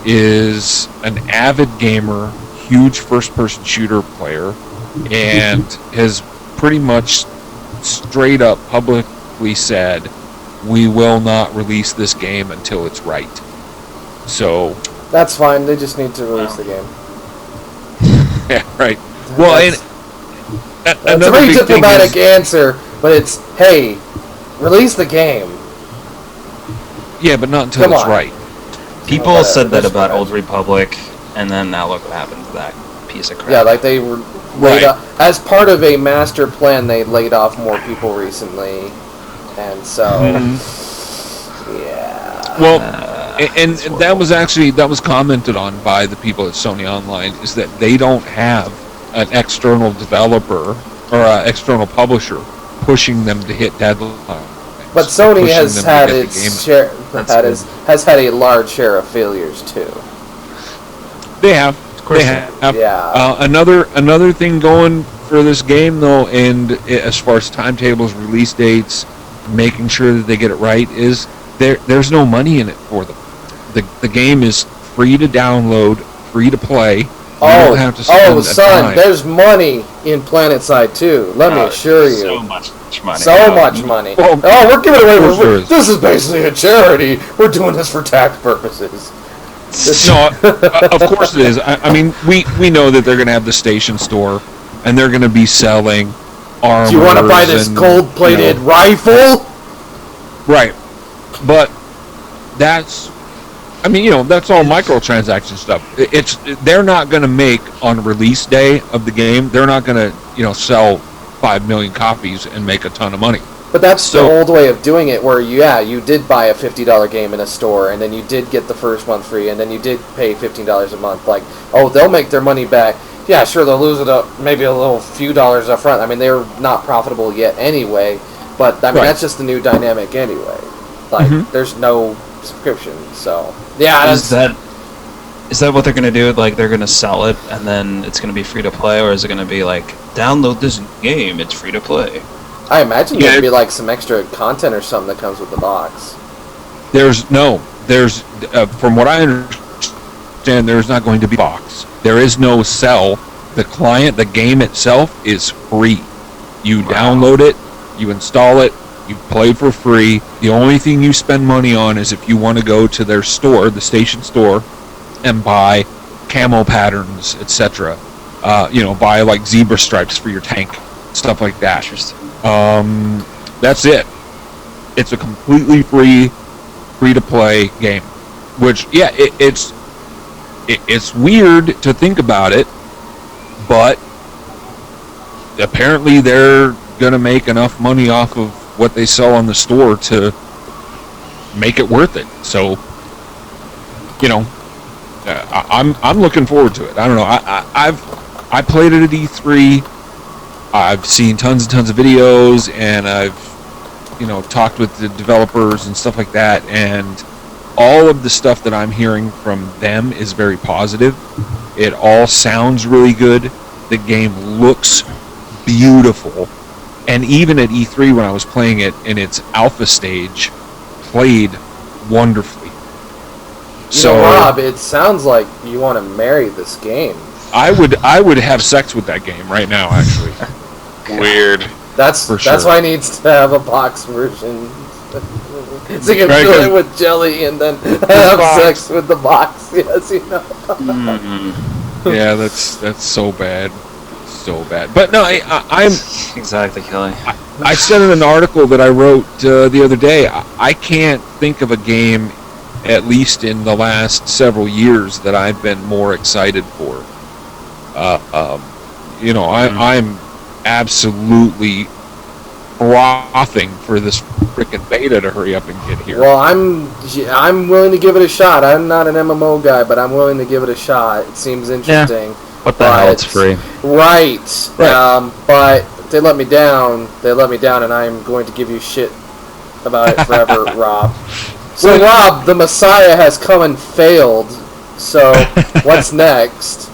Speaker 1: is an avid gamer, huge first-person shooter player, and has pretty much straight up publicly said, we will not release this game until it's right. So
Speaker 2: That's fine. They just need to release the game.
Speaker 1: yeah, right. Well,
Speaker 2: That's a
Speaker 1: another
Speaker 2: very
Speaker 1: big thing
Speaker 2: diplomatic
Speaker 1: is,
Speaker 2: answer, but it's, hey, release the game.
Speaker 1: yeah, but not until
Speaker 2: Come
Speaker 1: it's
Speaker 2: on.
Speaker 1: right.
Speaker 5: People
Speaker 2: Whatever,
Speaker 5: said that
Speaker 2: that's
Speaker 5: about
Speaker 2: fine.
Speaker 5: Old Republic, and then now look what happened to that piece of crap.
Speaker 2: Yeah, like they were
Speaker 1: Right.
Speaker 2: laid off, as part of a master plan. They laid off more people recently, and so yeah.
Speaker 1: Well, and that was commented on by the people at Sony Online, is that they don't have an external developer or an external publisher pushing them to hit deadlines.
Speaker 2: But Sony
Speaker 1: pushing
Speaker 2: has
Speaker 1: them to
Speaker 2: had
Speaker 1: get the
Speaker 2: its
Speaker 1: game.
Speaker 2: share.
Speaker 5: That's
Speaker 2: Has had a large share of failures too.
Speaker 1: They have.
Speaker 5: course
Speaker 1: They
Speaker 5: they
Speaker 1: have.
Speaker 2: Yeah.
Speaker 1: Another thing going for this game, though, and as far as timetables, release dates, making sure that they get it right, is there's no money in it for them. The game is free to download, free to play. You don't have to spend a
Speaker 2: son,
Speaker 1: dime.
Speaker 2: there's money in PlanetSide 2. Let me assure you.
Speaker 5: So much money.
Speaker 2: So much money.
Speaker 1: Well,
Speaker 2: We're giving away.
Speaker 1: of course there is.
Speaker 2: This is basically a charity. We're doing this for tax purposes.
Speaker 1: No, of course it is. I mean, we know that they're going to have the station store, and they're going to be selling armors.
Speaker 2: Do you want to buy this
Speaker 1: and,
Speaker 2: gold-plated rifle?
Speaker 1: Right. But that's, that's all microtransaction stuff. They're not going to make on release day of the game. They're not going to, sell 5 million copies and make a ton of money.
Speaker 2: But that's
Speaker 1: So-
Speaker 2: the old way of doing it, where you did buy a $50 game in a store, and then you did get the first month free, and then you did pay $15 a month. Like, they'll make their money back. Yeah, sure, they'll lose it maybe a little few dollars up front. I mean, they're not profitable yet anyway, but I mean,
Speaker 1: Right.
Speaker 2: that's just the new dynamic anyway. Like, there's no subscription, so yeah.
Speaker 5: Is that what they're gonna do? Like they're gonna sell it and then it's gonna be free to play, or is it gonna be like download this game, it's free to play?
Speaker 2: I imagine
Speaker 1: Yeah.
Speaker 2: there'd be like some extra content or something that comes with the box.
Speaker 1: There's from what I understand, there's not going to be a box. There is no sell. The game itself is free. You download it, you install it, you play for free. The only thing you spend money on is if you want to go to their store, the station store, and buy camo patterns, etc. Buy like zebra stripes for your tank, stuff like that.
Speaker 5: Interesting.
Speaker 1: That's it. It's a completely free to play game. Which, yeah, it's weird to think about it, but apparently they're gonna make enough money off of what they sell on the store to make it worth it. So, I'm looking forward to it. I don't know. I played it at E3. I've seen tons and tons of videos, and I've talked with the developers and stuff like that, and all of the stuff that I'm hearing from them is very positive. It all sounds really good. The game looks beautiful, and even at E3 when I was playing it in its alpha stage, played wonderfully.
Speaker 2: So, Rob, it sounds like you want to marry this game.
Speaker 1: I would have sex with that game right now, actually.
Speaker 4: Weird.
Speaker 2: That's
Speaker 1: For
Speaker 2: that's
Speaker 1: sure.
Speaker 2: why he needs to have a box version. So you can
Speaker 1: Right,
Speaker 2: fill
Speaker 1: 'cause-
Speaker 2: it with jelly and then have
Speaker 1: box.
Speaker 2: sex with the box. Yes, you know.
Speaker 1: Yeah, that's so bad. So bad. But no, I'm
Speaker 5: Exactly, Kelly.
Speaker 1: I said in an article that I wrote the other day, I can't think of a game, at least in the last several years, that I've been more excited for. I'm absolutely frothing for this freaking beta to hurry up and get here.
Speaker 2: Well, I'm willing to give it a shot. I'm not an MMO guy, but I'm willing to give it a shot. It seems interesting.
Speaker 5: What the hell? It's free.
Speaker 2: Right.
Speaker 1: Right.
Speaker 2: But they let me down. They let me down, and I'm going to give you shit about it forever, Rob. So, Rob, the Messiah has come and failed. So, what's next?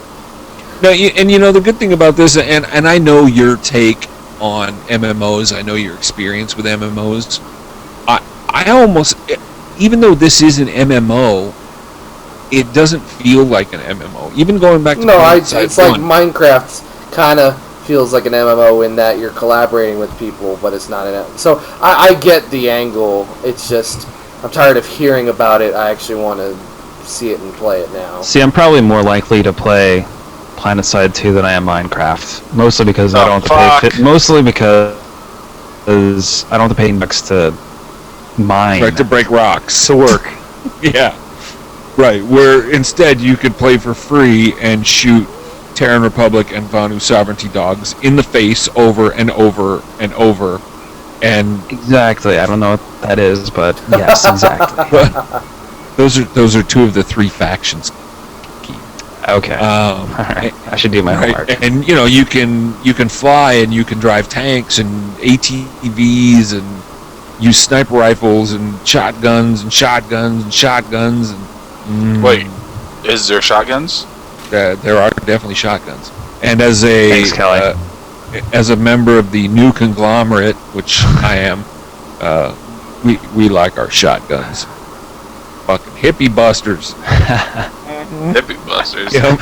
Speaker 1: No, the good thing about this, and I know your take on MMOs, I know your experience with MMOs. I almost, even though this is an MMO, it doesn't feel like an MMO. Even going back to
Speaker 2: it's like Minecraft kind of feels like an MMO in that you're collaborating with people, but it's not an MMO. So I get the angle. It's just I'm tired of hearing about it. I actually want to see it and play it now.
Speaker 5: See, I'm probably more likely to play PlanetSide 2 than I am Minecraft. Mostly because I don't have to pay. Mostly because I don't have to pay bucks to mine.
Speaker 1: Right, to break rocks.
Speaker 5: To work.
Speaker 1: Yeah. Right, where instead you could play for free and shoot Terran Republic and Vanu sovereignty dogs in the face over and over and over. And
Speaker 5: Exactly. I don't know what that is, but yes, exactly.
Speaker 1: those are two of the three factions.
Speaker 5: Okay. All right. I should do my homework.
Speaker 1: And you can fly and you can drive tanks and ATVs and use sniper rifles and shotguns and shotguns and shotguns and
Speaker 4: Wait, is there shotguns?
Speaker 1: there are definitely shotguns. And as a
Speaker 5: Thanks, Kelly.
Speaker 1: As a member of the new conglomerate, which I am, we like our shotguns. Fucking hippie busters.
Speaker 4: Hippie busters.
Speaker 1: Yep.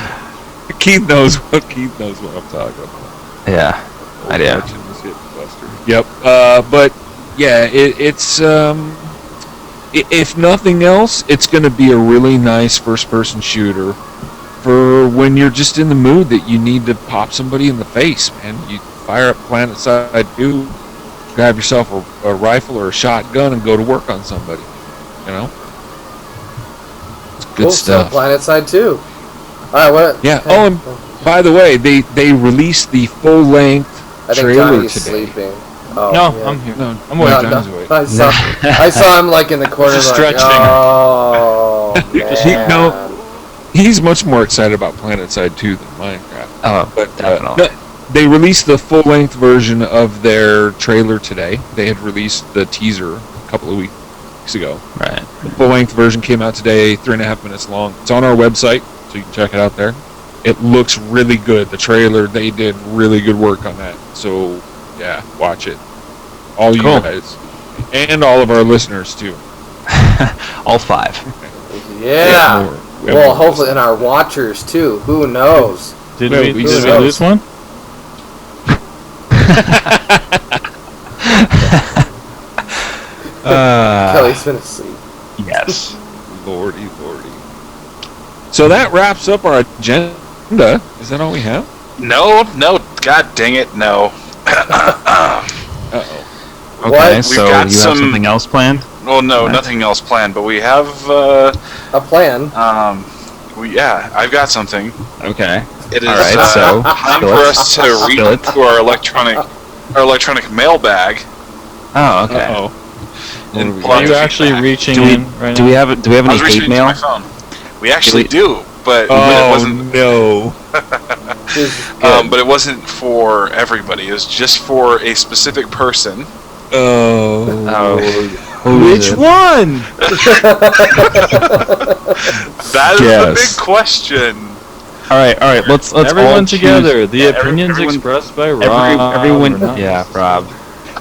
Speaker 1: Keith knows what I'm talking about.
Speaker 5: Yeah. I do.
Speaker 1: Legend is hippie buster. Yep. But yeah, it's if nothing else, it's going to be a really nice first-person shooter for when you're just in the mood that you need to pop somebody in the face, man. You fire up PlanetSide 2, grab yourself a rifle or a shotgun and go to work on somebody. It's good stuff.
Speaker 2: So PlanetSide 2. Alright, what?
Speaker 1: Yeah. Oh, and by the way, they released the full-length
Speaker 2: I think
Speaker 1: trailer
Speaker 2: Johnny's
Speaker 1: today.
Speaker 2: sleeping. Oh,
Speaker 3: No,
Speaker 2: yeah.
Speaker 3: I'm here.
Speaker 1: No,
Speaker 3: I'm waiting.
Speaker 1: Johnny's awake.
Speaker 2: I saw him like in the corner,
Speaker 3: Just
Speaker 2: like,
Speaker 3: stretching.
Speaker 2: oh man.
Speaker 1: He's much more excited about PlanetSide 2 than Minecraft.
Speaker 5: Oh,
Speaker 1: But
Speaker 5: definitely.
Speaker 1: they released the full-length version of their trailer today. They had released the teaser a couple of weeks ago.
Speaker 5: Right.
Speaker 1: The full-length version came out today, 3.5 minutes long. It's on our website, so you can check it out there. It looks really good. The trailer, they did really good work on that. So, yeah, watch it. All you
Speaker 5: Cool.
Speaker 1: guys. And all of our listeners, too.
Speaker 5: All 5.
Speaker 2: Yeah.
Speaker 1: We have more
Speaker 2: Well, hopefully, and our watchers too. Who knows?
Speaker 3: Did
Speaker 1: Well,
Speaker 3: we
Speaker 1: we
Speaker 3: lose
Speaker 1: just-
Speaker 3: one?
Speaker 2: Kelly's been asleep.
Speaker 5: Yes.
Speaker 1: Lordy. So that wraps up our agenda. Is that all we have?
Speaker 4: No, god dang it, no.
Speaker 1: Uh-oh.
Speaker 5: Okay,
Speaker 2: What?
Speaker 5: so
Speaker 4: We've got
Speaker 5: you have something else planned?
Speaker 4: Well, no,
Speaker 5: Right.
Speaker 4: nothing else planned, but we have,
Speaker 2: A plan.
Speaker 4: I've got something.
Speaker 5: Okay.
Speaker 4: It is
Speaker 5: All right, so
Speaker 4: time
Speaker 5: spill
Speaker 4: for
Speaker 5: it.
Speaker 4: us to reach
Speaker 5: Spill it.
Speaker 4: to our electronic mailbag.
Speaker 5: Oh, okay.
Speaker 1: Uh-oh.
Speaker 4: And
Speaker 1: What do we
Speaker 4: pull
Speaker 3: Are
Speaker 4: out
Speaker 3: you
Speaker 4: the
Speaker 3: actually
Speaker 4: feedback.
Speaker 3: reaching
Speaker 5: Do we
Speaker 3: in right
Speaker 5: do
Speaker 3: now?
Speaker 5: we have
Speaker 4: I
Speaker 5: any
Speaker 4: was reaching
Speaker 5: hate
Speaker 4: into my
Speaker 5: mail?
Speaker 4: phone. We actually do, but it
Speaker 1: Oh,
Speaker 4: wasn't.
Speaker 1: no.
Speaker 4: But it wasn't for everybody. It was just for a specific person.
Speaker 1: Oh.
Speaker 5: Who is
Speaker 3: Which
Speaker 5: it?
Speaker 3: one?
Speaker 4: That is
Speaker 5: Yes.
Speaker 4: the big question.
Speaker 5: All right. Let's
Speaker 3: Everyone
Speaker 5: all choose-
Speaker 3: together. The
Speaker 4: Yeah,
Speaker 3: opinions
Speaker 4: everyone-
Speaker 3: expressed by Rob.
Speaker 5: Everyone.
Speaker 3: are not-
Speaker 5: Yeah, Rob.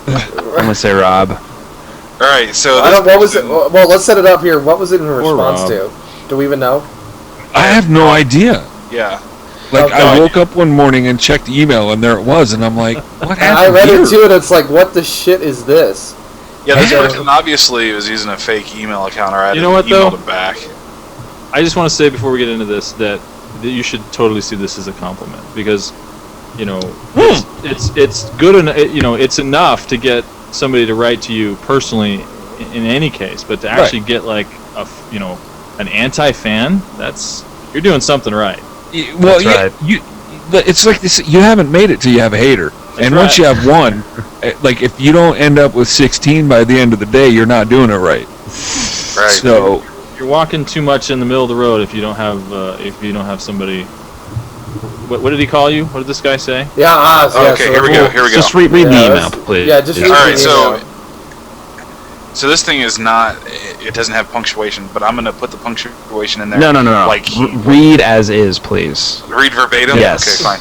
Speaker 5: I'm gonna say Rob.
Speaker 4: All right, so
Speaker 2: I
Speaker 4: this
Speaker 2: don't. What was it?
Speaker 4: person-
Speaker 2: Well, let's set it up here. What was it in response
Speaker 3: Rob.
Speaker 2: to? Do we even know?
Speaker 1: I have no idea.
Speaker 4: Yeah.
Speaker 1: Like,
Speaker 2: Okay.
Speaker 1: I woke up one morning and checked email, and there it was, and I'm like, what
Speaker 2: And
Speaker 1: happened
Speaker 2: I read
Speaker 1: here?
Speaker 2: it too, and it's like, what the shit is this?
Speaker 4: Yeah, this
Speaker 2: Okay.
Speaker 4: person obviously was using a fake email account, or I
Speaker 3: You know what,
Speaker 4: emailed
Speaker 3: though?
Speaker 4: it back.
Speaker 3: I just want to say before we get into this that you should totally see this as a compliment because, you know, it's good and it's enough to get somebody to write to you personally in any case, but to actually get like an anti-fan, you're doing something right.
Speaker 1: Well,
Speaker 5: That's right.
Speaker 1: it's like this, you haven't made it till you have a hater. And once you have one, like if you don't end up with 16 by the end of the day, you're not doing it right.
Speaker 4: Right.
Speaker 1: So
Speaker 3: You're walking too much in the middle of the road if you don't have somebody. What did he call you? What did this guy say?
Speaker 2: Yeah, Oz. Yeah,
Speaker 4: Okay,
Speaker 2: so
Speaker 4: here we go. Here we go.
Speaker 5: Just read the
Speaker 2: Yeah,
Speaker 5: email,
Speaker 2: that's-
Speaker 5: please.
Speaker 2: Yeah, just read
Speaker 4: All
Speaker 2: the
Speaker 4: right, so
Speaker 2: email.
Speaker 4: this thing is not. It doesn't have punctuation, but I'm gonna put the punctuation in there.
Speaker 5: No.
Speaker 4: Like
Speaker 5: Read as is, please.
Speaker 4: read verbatim.
Speaker 5: Yes.
Speaker 4: Okay, fine.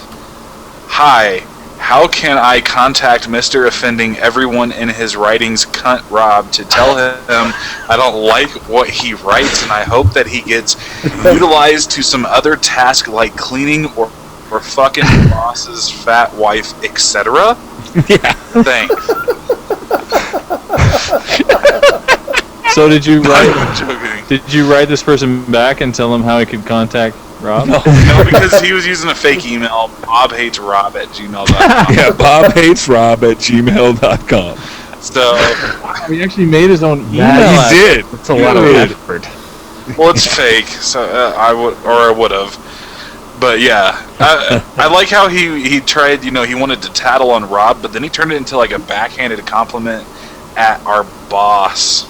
Speaker 4: Hi. How can I contact Mr. Offending Everyone in His Writings Cunt Rob to tell him I don't like what he writes and I hope that he gets utilized to some other task like cleaning or fucking boss's fat wife, etc.?
Speaker 1: yeah,
Speaker 4: Thanks.
Speaker 3: So did you write?
Speaker 4: I'm joking.
Speaker 3: Did you write this person back and tell him how he could contact Rob?
Speaker 4: No, because he was using a fake email. bobhatesrob@gmail.com.
Speaker 1: yeah. BobHatesRob@gmail.com.
Speaker 4: So,
Speaker 3: He actually made his own email.
Speaker 5: That-
Speaker 1: He did.
Speaker 5: It's a lot of
Speaker 1: Good.
Speaker 5: effort.
Speaker 4: well, it's fake. So I would have. But yeah, I like how he tried. He wanted to tattle on Rob, but then he turned it into like a backhanded compliment at our boss.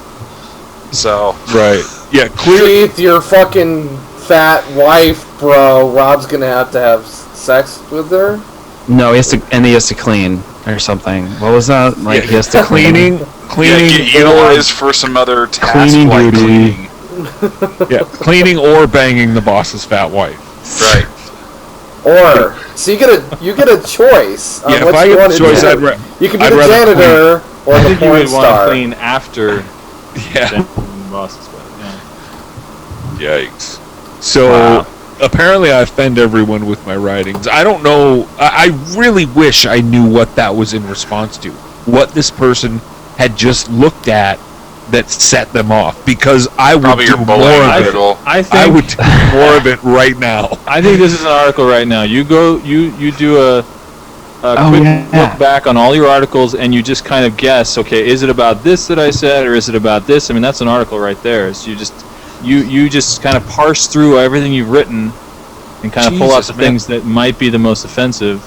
Speaker 4: So
Speaker 1: Right. Yeah. Clearly.
Speaker 2: Keith, your fucking fat wife, bro. Rob's gonna have to have sex with her.
Speaker 5: No, he has to clean or something. What was that? Like he has to
Speaker 1: cleaning.
Speaker 4: get utilized for some other task
Speaker 5: Cleaning
Speaker 4: like
Speaker 5: duty.
Speaker 4: cleaning.
Speaker 1: Yeah, cleaning or banging the boss's fat wife.
Speaker 4: Right.
Speaker 2: Or so you get a choice on
Speaker 1: Yeah, if
Speaker 2: what
Speaker 1: I
Speaker 2: you
Speaker 1: get
Speaker 2: want
Speaker 1: the
Speaker 2: to
Speaker 1: choice,
Speaker 2: do. You can be
Speaker 1: I'd
Speaker 2: the
Speaker 1: rather
Speaker 2: janitor or
Speaker 3: I
Speaker 2: the
Speaker 3: think you
Speaker 2: porn
Speaker 3: would want to
Speaker 2: star.
Speaker 3: clean after
Speaker 1: Yeah.
Speaker 3: bosses, but yeah.
Speaker 1: Yikes. So
Speaker 5: Wow.
Speaker 1: apparently I offend everyone with my writings. I don't know. I really wish I knew what that was in response to. What this person had just looked at that set them off. Because I would
Speaker 4: Probably
Speaker 1: do
Speaker 4: your
Speaker 1: more
Speaker 4: bullying
Speaker 1: of it.
Speaker 4: article.
Speaker 3: I think
Speaker 1: I would do more of it right now.
Speaker 3: I think this is an article right now. You do a quick
Speaker 5: yeah.
Speaker 3: look back on all your articles and you just kind of guess, okay, is it about this that I said or is it about this? I mean, that's an article right there. So you just kind of parse through everything you've written and kind of pull out
Speaker 1: Jesus,
Speaker 3: the
Speaker 1: man.
Speaker 3: thing that might be the most offensive.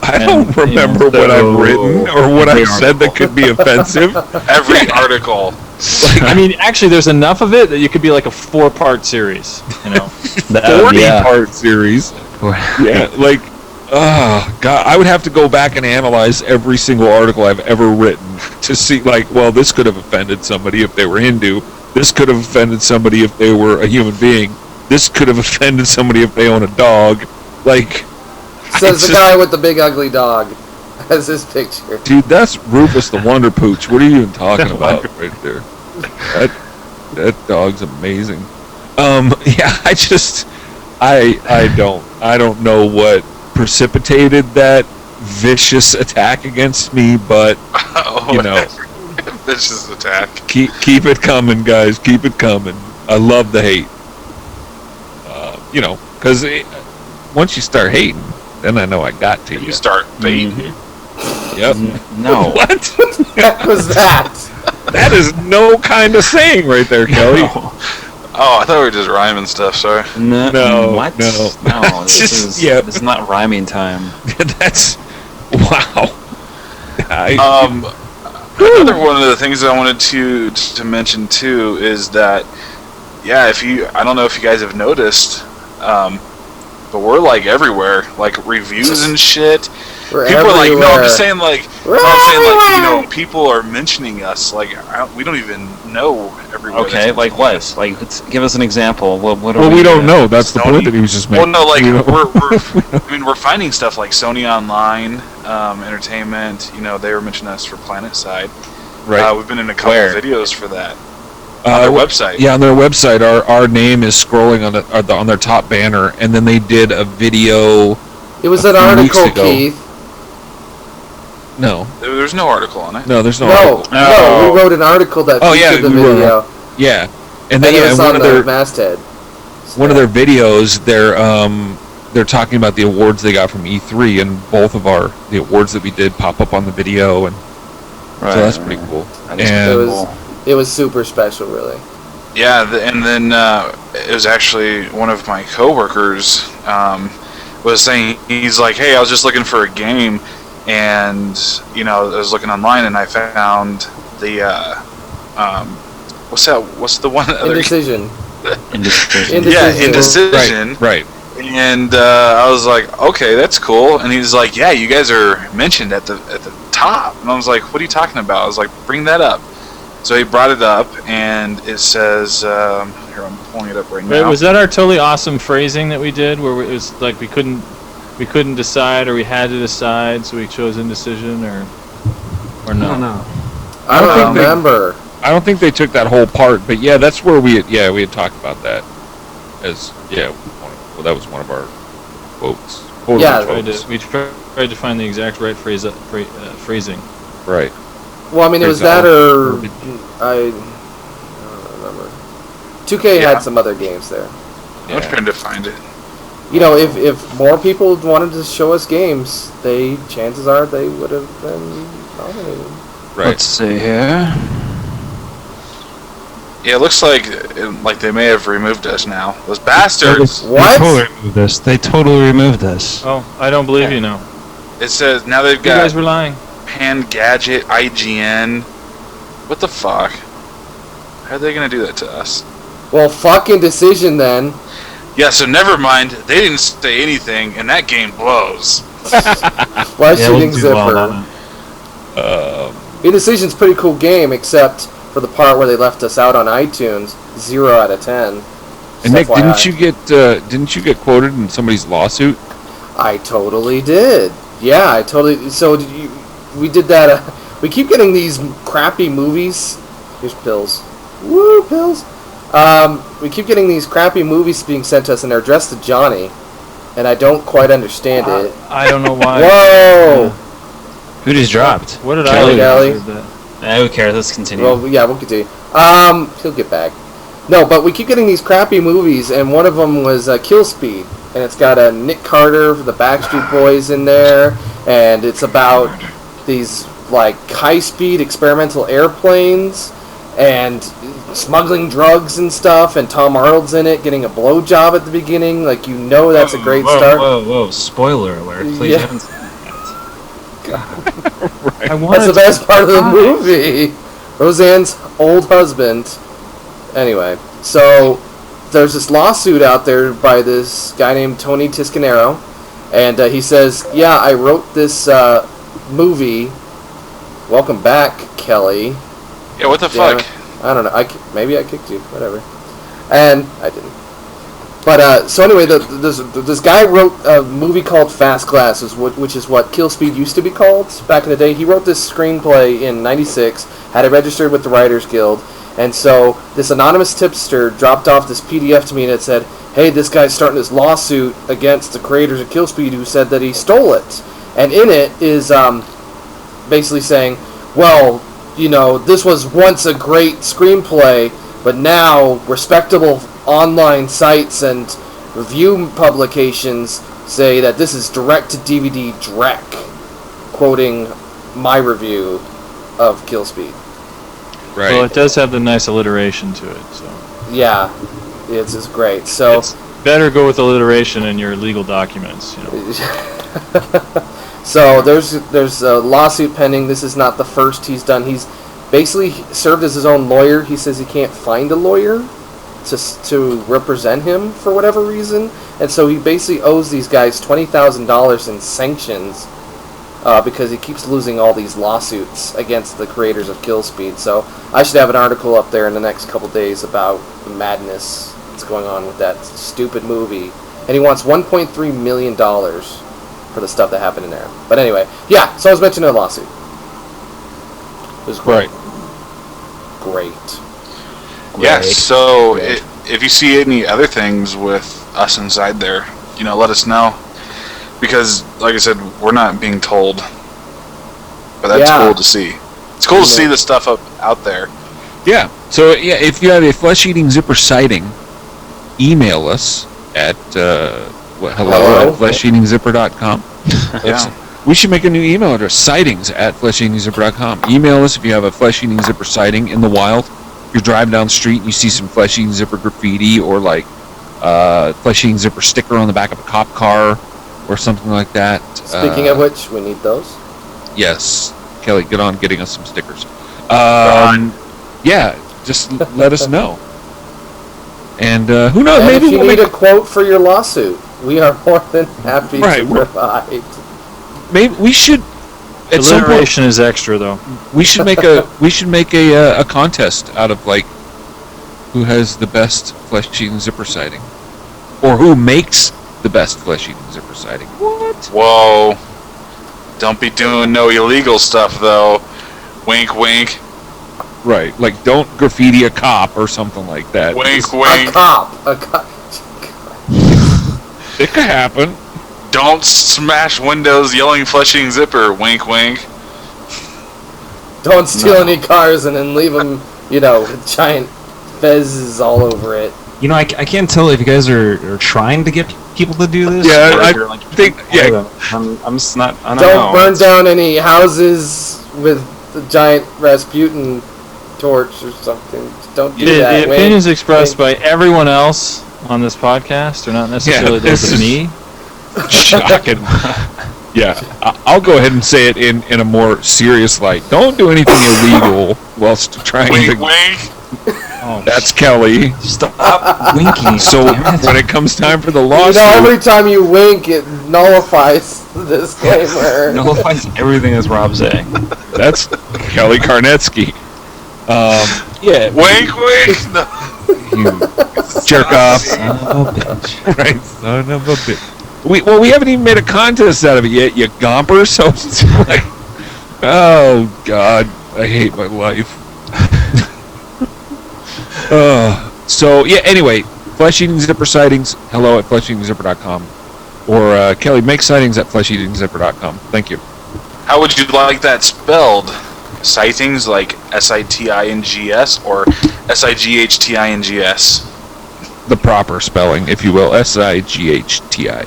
Speaker 1: I don't
Speaker 3: And,
Speaker 1: remember what I've written or what I've said that could be offensive.
Speaker 4: Every article.
Speaker 3: I mean, actually, there's enough of it that you could be like a 4-part series.
Speaker 1: 40-part series. Yeah, like, oh, God, I would have to go back and analyze every single article I've ever written to see, like, well, this could have offended somebody if they were Hindu. This could have offended somebody if they were a human being. This could have offended somebody if they own a dog. Like,
Speaker 2: Says
Speaker 1: it's
Speaker 2: the
Speaker 1: just-
Speaker 2: guy with the big ugly dog. Has his picture.
Speaker 1: dude, that's Rufus the Wonder Pooch. What are you even talking about right there? That dog's amazing. Yeah, I don't know what precipitated that vicious attack against me, but you know,
Speaker 4: Vicious attack.
Speaker 1: keep it coming, guys. Keep it coming. I love the hate. Because once you start hating, then I know I got to
Speaker 4: You
Speaker 1: you.
Speaker 4: start baiting.
Speaker 1: Yep.
Speaker 5: No.
Speaker 1: What?
Speaker 2: What was that?
Speaker 1: That is no kind of saying right there, Kelly.
Speaker 4: Oh, I thought we were just rhyming stuff. Sorry.
Speaker 1: No,
Speaker 5: What?
Speaker 1: no.
Speaker 5: No. This
Speaker 1: Just-
Speaker 5: is
Speaker 1: yeah.
Speaker 5: This is not rhyming time.
Speaker 1: That's wow.
Speaker 4: Another one of the things that I wanted to mention too is that, yeah, I don't know if you guys have noticed, but we're like everywhere, like reviews and shit.
Speaker 2: We're
Speaker 4: People are like, no, I'm
Speaker 2: everywhere.
Speaker 4: just saying like,
Speaker 2: We're
Speaker 4: no, I'm saying like,
Speaker 2: everywhere.
Speaker 4: people are mentioning us like we don't even know everywhere.
Speaker 5: Okay,
Speaker 4: that's
Speaker 5: like
Speaker 4: mentioning
Speaker 5: what?
Speaker 4: us.
Speaker 5: Like, give us an example. What are
Speaker 1: Well, we don't
Speaker 5: doing?
Speaker 1: know. That's the
Speaker 4: Sony-
Speaker 1: point that he was just
Speaker 4: Well,
Speaker 1: making.
Speaker 4: no, like
Speaker 1: We don't-
Speaker 4: we're finding stuff like Sony Online, Entertainment. They were mentioning us for Planet Side.
Speaker 1: right.
Speaker 4: We've been in a couple
Speaker 5: Where?
Speaker 4: videos for that. on their website.
Speaker 1: Yeah, on their website, our name is scrolling on their top banner, and then they did a video.
Speaker 2: It was
Speaker 1: a
Speaker 2: an
Speaker 1: few weeks
Speaker 2: article,
Speaker 1: ago.
Speaker 2: Keith.
Speaker 4: There's no article on it.
Speaker 1: No, there's no
Speaker 2: No,
Speaker 1: article.
Speaker 2: no, we wrote an article that
Speaker 1: Oh, yeah,
Speaker 2: featured the
Speaker 1: we wrote
Speaker 2: video.
Speaker 1: Yeah, and
Speaker 2: And
Speaker 1: then
Speaker 2: it was
Speaker 1: one
Speaker 2: on
Speaker 1: of their
Speaker 2: the masthead.
Speaker 1: one of their videos, they're talking about the awards they got from E3, and both of the awards that we did pop up on the video, and so that's pretty cool.
Speaker 5: That is
Speaker 1: And
Speaker 2: It was super special, really.
Speaker 4: Yeah, and then it was actually one of my coworkers was saying, he's like, hey, I was just looking for a game, and I was looking online and I found the what's the one other
Speaker 2: Indecision.
Speaker 5: Indecision.
Speaker 4: yeah,
Speaker 2: Indecision.
Speaker 4: Indecision.
Speaker 1: right.
Speaker 4: And I was like, okay, that's cool. And he's like, yeah, you guys are mentioned at the top. And I was like, what are you talking about? I was like, bring that up. So he brought it up, and it says, here, I'm pulling it up right
Speaker 3: Wait,
Speaker 4: now.
Speaker 3: was that our totally awesome phrasing that we did, where it was like we couldn't decide, or we had to decide, so we chose indecision, or no?
Speaker 5: I don't know.
Speaker 2: I don't
Speaker 1: think they-
Speaker 2: remember.
Speaker 1: I don't think they took that whole part, but yeah, that's where we had talked about that as that was one of our quotes. Quotable
Speaker 2: Yeah.
Speaker 1: quotes.
Speaker 3: We tried to find the exact right phrasing.
Speaker 1: Right.
Speaker 2: Well, I mean, it was that or I don't remember. 2K
Speaker 4: Yeah.
Speaker 2: had some other games there.
Speaker 4: I'm trying to find it.
Speaker 2: If more people wanted to show us games, chances are they would have been nominated.
Speaker 1: Right.
Speaker 5: Let's see here.
Speaker 4: Yeah, it looks like they may have removed us now. Those bastards.
Speaker 2: What?
Speaker 5: They totally removed this.
Speaker 3: Oh, I don't believe you now.
Speaker 4: It says now they've
Speaker 3: You guys
Speaker 4: got
Speaker 3: were lying.
Speaker 4: Pan Gadget, IGN. What the fuck? How are they gonna do that to us?
Speaker 2: Well, fucking decision then.
Speaker 4: Yeah, so never mind. They didn't say anything, and that game blows.
Speaker 2: FleshEatingZipper. Indecision's a pretty cool game, except for the part where they left us out on iTunes. 0 out of 10.
Speaker 1: And Nick,
Speaker 2: FYI.
Speaker 1: didn't you get quoted in somebody's lawsuit?
Speaker 2: I totally did. Yeah, I totally. So we did that. We keep getting these crappy movies. Here's pills. Woo, pills. We keep getting these crappy movies being sent to us, and they're addressed to Johnny, and I don't quite understand it.
Speaker 3: I don't know why.
Speaker 2: Whoa!
Speaker 5: Who just dropped?
Speaker 3: What did
Speaker 2: Kelly.
Speaker 3: I do? That?
Speaker 5: Who cares? Let's continue.
Speaker 2: Well, yeah, we'll continue. He'll get back. No, but we keep getting these crappy movies, and one of them was Kill Speed, and it's got a Nick Carter for the Backstreet Boys in there, and it's about these like high-speed experimental airplanes and smuggling drugs and stuff, and Tom Arnold's in it getting a blowjob at the beginning. Like, that's a great start.
Speaker 5: Whoa! Spoiler alert! Please
Speaker 2: Yeah.
Speaker 5: haven't seen that.
Speaker 2: That's the best part of the movie. Roseanne's old husband. Anyway, so there's this lawsuit out there by this guy named Tony Tiscanero, and he says, yeah, I wrote this movie. Welcome back, Kelly.
Speaker 4: Yeah, what the
Speaker 2: Damn
Speaker 4: fuck?
Speaker 2: it. I don't know. Maybe I kicked you. Whatever. And I didn't. But so anyway, this guy wrote a movie called Fast Glass, which is what Kill Speed used to be called back in the day. He wrote this screenplay in '96, had it registered with the Writers Guild, and so this anonymous tipster dropped off this PDF to me, and it said, "Hey, this guy's starting this lawsuit against the creators of Kill Speed who said that he stole it." And in it is basically saying, well, this was once a great screenplay, but now respectable online sites and review publications say that this is direct-to-DVD dreck, quoting my review of Kill Speed.
Speaker 1: Right.
Speaker 3: Well, it does have the nice alliteration to it, so
Speaker 2: Yeah, it's great. So
Speaker 3: it's better go with alliteration in your legal documents.
Speaker 2: So there's a lawsuit pending. This is not the first he's done. He's basically served as his own lawyer. He says he can't find a lawyer to represent him for whatever reason, and so he basically owes these guys $20,000 in sanctions because he keeps losing all these lawsuits against the creators of Kill Speed. So I should have an article up there in the next couple days about the madness that's going on with that stupid movie, and he wants $1.3 million for the stuff that happened in there. But anyway, yeah, so I was mentioning a lawsuit. It was great.
Speaker 1: Right.
Speaker 2: Great.
Speaker 5: gray.
Speaker 4: Yes. So if you see any other things with us inside there, let us know. Because, like I said, we're not being told. But that's cool to see. It's cool to see the stuff out there.
Speaker 1: Yeah. So if you have a Flesh Eating Zipper sighting, email us at hello@flesheatingzipper.com.
Speaker 4: Yeah.
Speaker 1: We should make a new email address, sightings@flesheatingzipper.com. Email us if you have a Flesh Eating Zipper sighting in the wild. You're driving down the street and you see some Flesh Eating Zipper graffiti or like Flesh Eating Zipper sticker on the back of a cop car or something like that.
Speaker 2: Speaking of which, we need those.
Speaker 1: Yes. Kelly, get on getting us some stickers. Yeah, just let us know. And who knows?
Speaker 2: And
Speaker 1: Maybe
Speaker 2: if you
Speaker 1: we'll
Speaker 2: need
Speaker 1: make
Speaker 2: a quote for your lawsuit, we are more than happy
Speaker 1: Right,
Speaker 2: to
Speaker 1: we're-
Speaker 2: provide.
Speaker 1: maybe we should at some point
Speaker 3: Alliteration is extra, though.
Speaker 1: we should make a contest out of like who has the best Flesh Eating Zipper sighting, or who makes the best Flesh Eating Zipper sighting. What?
Speaker 4: Whoa. Don't be doing no illegal stuff, though. Wink, wink.
Speaker 1: Right, like don't graffiti a cop or something like that.
Speaker 4: Wink,
Speaker 2: A
Speaker 4: wink.
Speaker 2: cop.
Speaker 1: It could happen.
Speaker 4: Don't smash windows yelling Flesh-Eating Zipper. Wink, wink.
Speaker 2: Don't steal any cars and then leave them, with giant fezzes all over it.
Speaker 6: I can't tell if you guys are trying to get people to do this.
Speaker 1: Yeah,
Speaker 6: or
Speaker 1: I
Speaker 6: if you're, like,
Speaker 1: think- yeah.
Speaker 6: I'm just not. I don't
Speaker 2: Don't
Speaker 6: know.
Speaker 2: burn down any houses with the giant Rasputin torch or something. Don't do that.
Speaker 3: The
Speaker 2: Wink,
Speaker 3: opinions expressed
Speaker 2: wink.
Speaker 3: by everyone else on this podcast are not necessarily
Speaker 1: this
Speaker 3: those of
Speaker 1: is-
Speaker 3: me.
Speaker 1: Shocking. Yeah, I'll go ahead and say it in a more serious light. Don't do anything illegal whilst trying
Speaker 4: Wink,
Speaker 1: to.
Speaker 4: wink.
Speaker 3: Oh,
Speaker 1: That's Kelly.
Speaker 6: Stop winking.
Speaker 1: So
Speaker 6: damn it.
Speaker 1: when it comes time for the
Speaker 2: You
Speaker 1: lawsuit,
Speaker 2: know, every time you wink, it nullifies the disclaimer.
Speaker 6: nullifies everything as Rob's saying.
Speaker 1: that's Kelly Karnetsky. Yeah,
Speaker 4: Wink, wink. No.
Speaker 1: you jerk off.
Speaker 6: Son of a bitch.
Speaker 1: Right, son of a bitch. We haven't even made a contest out of it yet, you gomper. So it's like, oh God, I hate my life. So yeah. Anyway, Flesh Eating Zipper sightings. Hello at flesheatingzipper.com, or Kelly, make sightings at flesheatingzipper.com. Thank you.
Speaker 4: How would you like that spelled? Sightings like SITINGS or SIGHTINGS?
Speaker 1: The proper spelling, if you will, SIGHTI.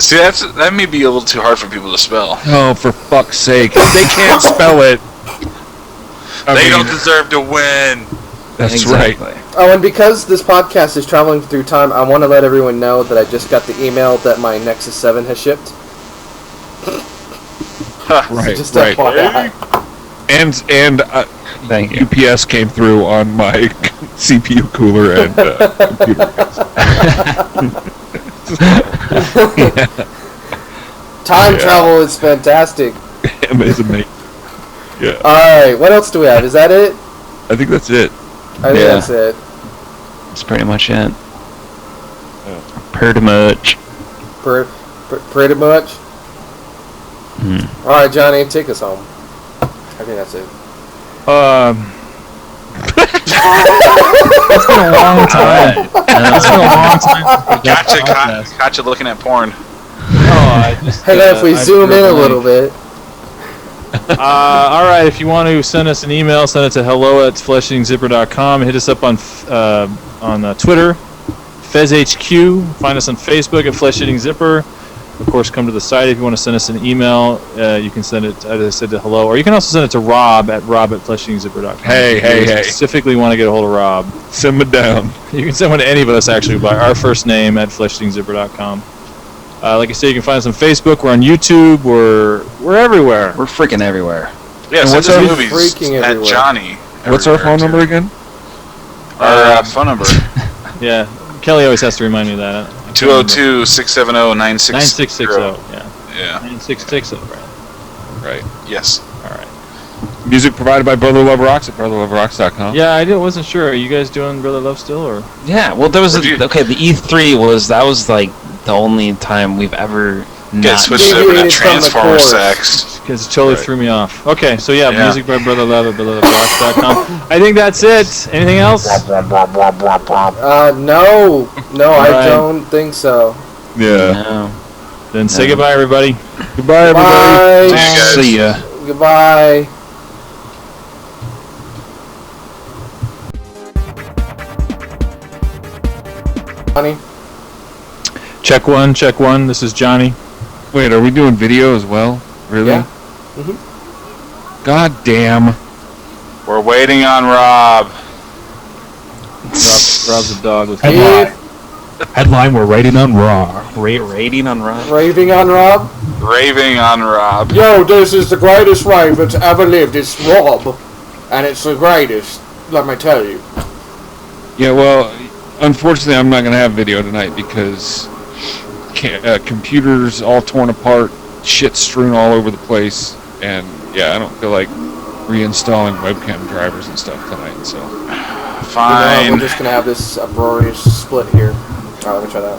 Speaker 4: See, that may be a little too hard for people to spell.
Speaker 1: Oh, for fuck's sake! They can't spell it.
Speaker 4: They don't deserve to win.
Speaker 1: That's
Speaker 6: Exactly.
Speaker 1: right.
Speaker 2: Oh, and because this podcast is traveling through time, I want to let everyone know that I just got the email that my Nexus 7 has shipped.
Speaker 1: Right,
Speaker 2: Just
Speaker 1: right.
Speaker 2: FYI.
Speaker 1: And
Speaker 6: Thank you.
Speaker 1: UPS came through on my CPU cooler and computer.
Speaker 2: Time travel is fantastic.
Speaker 1: Amazing. Yeah,
Speaker 2: Alright, what else do we have? Is that it?
Speaker 1: I think that's it.
Speaker 2: I think
Speaker 6: Yeah.
Speaker 2: that's it.
Speaker 6: That's pretty much it. Pretty much.
Speaker 2: Pretty much.
Speaker 6: Hmm.
Speaker 2: Alright, Johnny, take us home. I think that's it.
Speaker 3: It's been a long time. It's been a long time.
Speaker 4: Gotcha looking at porn.
Speaker 2: Hey, if we zoom in a little bit.
Speaker 3: All right, if you want to send us an email, send it to hello@flesheatingzipper.com. Hit us up on Twitter, FezHQ. Find us on Facebook at Flesh Eating Zipper. Of course, come to the site if you want to send us an email. You can send it, as I said, to hello, or you can also send it to rob@flesheatingzipper.com.
Speaker 1: Hey,
Speaker 3: If
Speaker 1: hey,
Speaker 3: you
Speaker 1: hey.
Speaker 3: Specifically want to get a hold of Rob.
Speaker 1: Send me down.
Speaker 3: You can send one to any of us, actually, by our first name at flesheatingzipper.com. Like I said, you can find us on Facebook. We're on YouTube. We're everywhere.
Speaker 6: We're freaking everywhere.
Speaker 4: Yeah,
Speaker 1: And
Speaker 4: send
Speaker 1: what's
Speaker 4: us
Speaker 1: our-
Speaker 4: movies
Speaker 2: Freaking
Speaker 4: at
Speaker 2: everywhere.
Speaker 4: Johnny.
Speaker 1: What's our
Speaker 4: everywhere,
Speaker 1: phone number
Speaker 4: too.
Speaker 1: again?
Speaker 4: Our phone number.
Speaker 3: Yeah, Kelly always has to remind me of that.
Speaker 4: 202-670-9660.
Speaker 3: 9660. Yeah,
Speaker 4: Yeah.
Speaker 3: 9660. Right.
Speaker 1: Right.
Speaker 4: Yes.
Speaker 3: All right.
Speaker 1: Music provided by Brother Love Rocks at brotherloverocks.com.
Speaker 3: Yeah, wasn't sure. Are you guys doing Brother Love still, or?
Speaker 6: Yeah. Well, there was
Speaker 4: Review.
Speaker 6: the E3 was like the only time we've ever
Speaker 4: Get
Speaker 3: not.
Speaker 4: switched over to
Speaker 2: Deviated from the
Speaker 4: Transformer
Speaker 2: course.
Speaker 4: sex.
Speaker 3: Because it totally
Speaker 1: Right.
Speaker 3: threw me off. Okay, so yeah,
Speaker 4: Yeah.
Speaker 3: music by Brother Love at BrotherLoveBox.com. I think that's it. Anything else?
Speaker 2: No, I
Speaker 3: Right.
Speaker 2: don't think so.
Speaker 3: Yeah.
Speaker 5: No.
Speaker 3: Then say
Speaker 5: No.
Speaker 3: goodbye, everybody. Goodbye, everybody.
Speaker 2: Bye.
Speaker 4: See you guys.
Speaker 6: See ya.
Speaker 2: Goodbye. Honey.
Speaker 3: Check one, check one. This is Johnny.
Speaker 1: Wait, are we doing video as well? Really?
Speaker 2: Yeah.
Speaker 1: God damn.
Speaker 4: We're waiting on Rob.
Speaker 3: Rob's a dog with
Speaker 6: Headline. Headline, we're rating on Raw.
Speaker 5: Rating on Rob.
Speaker 2: Raving on Rob.
Speaker 4: Raving on Rob.
Speaker 2: Yo, this is the greatest rave that's ever lived. It's Rob, and it's the greatest. Let me tell you.
Speaker 1: Yeah, well, unfortunately, I'm not going to have video tonight because computers all torn apart, shit strewn all over the place, and yeah, I don't feel like reinstalling webcam drivers and stuff tonight, so.
Speaker 4: Fine.
Speaker 2: We're just gonna have this uproarious split here. Alright, let me try that.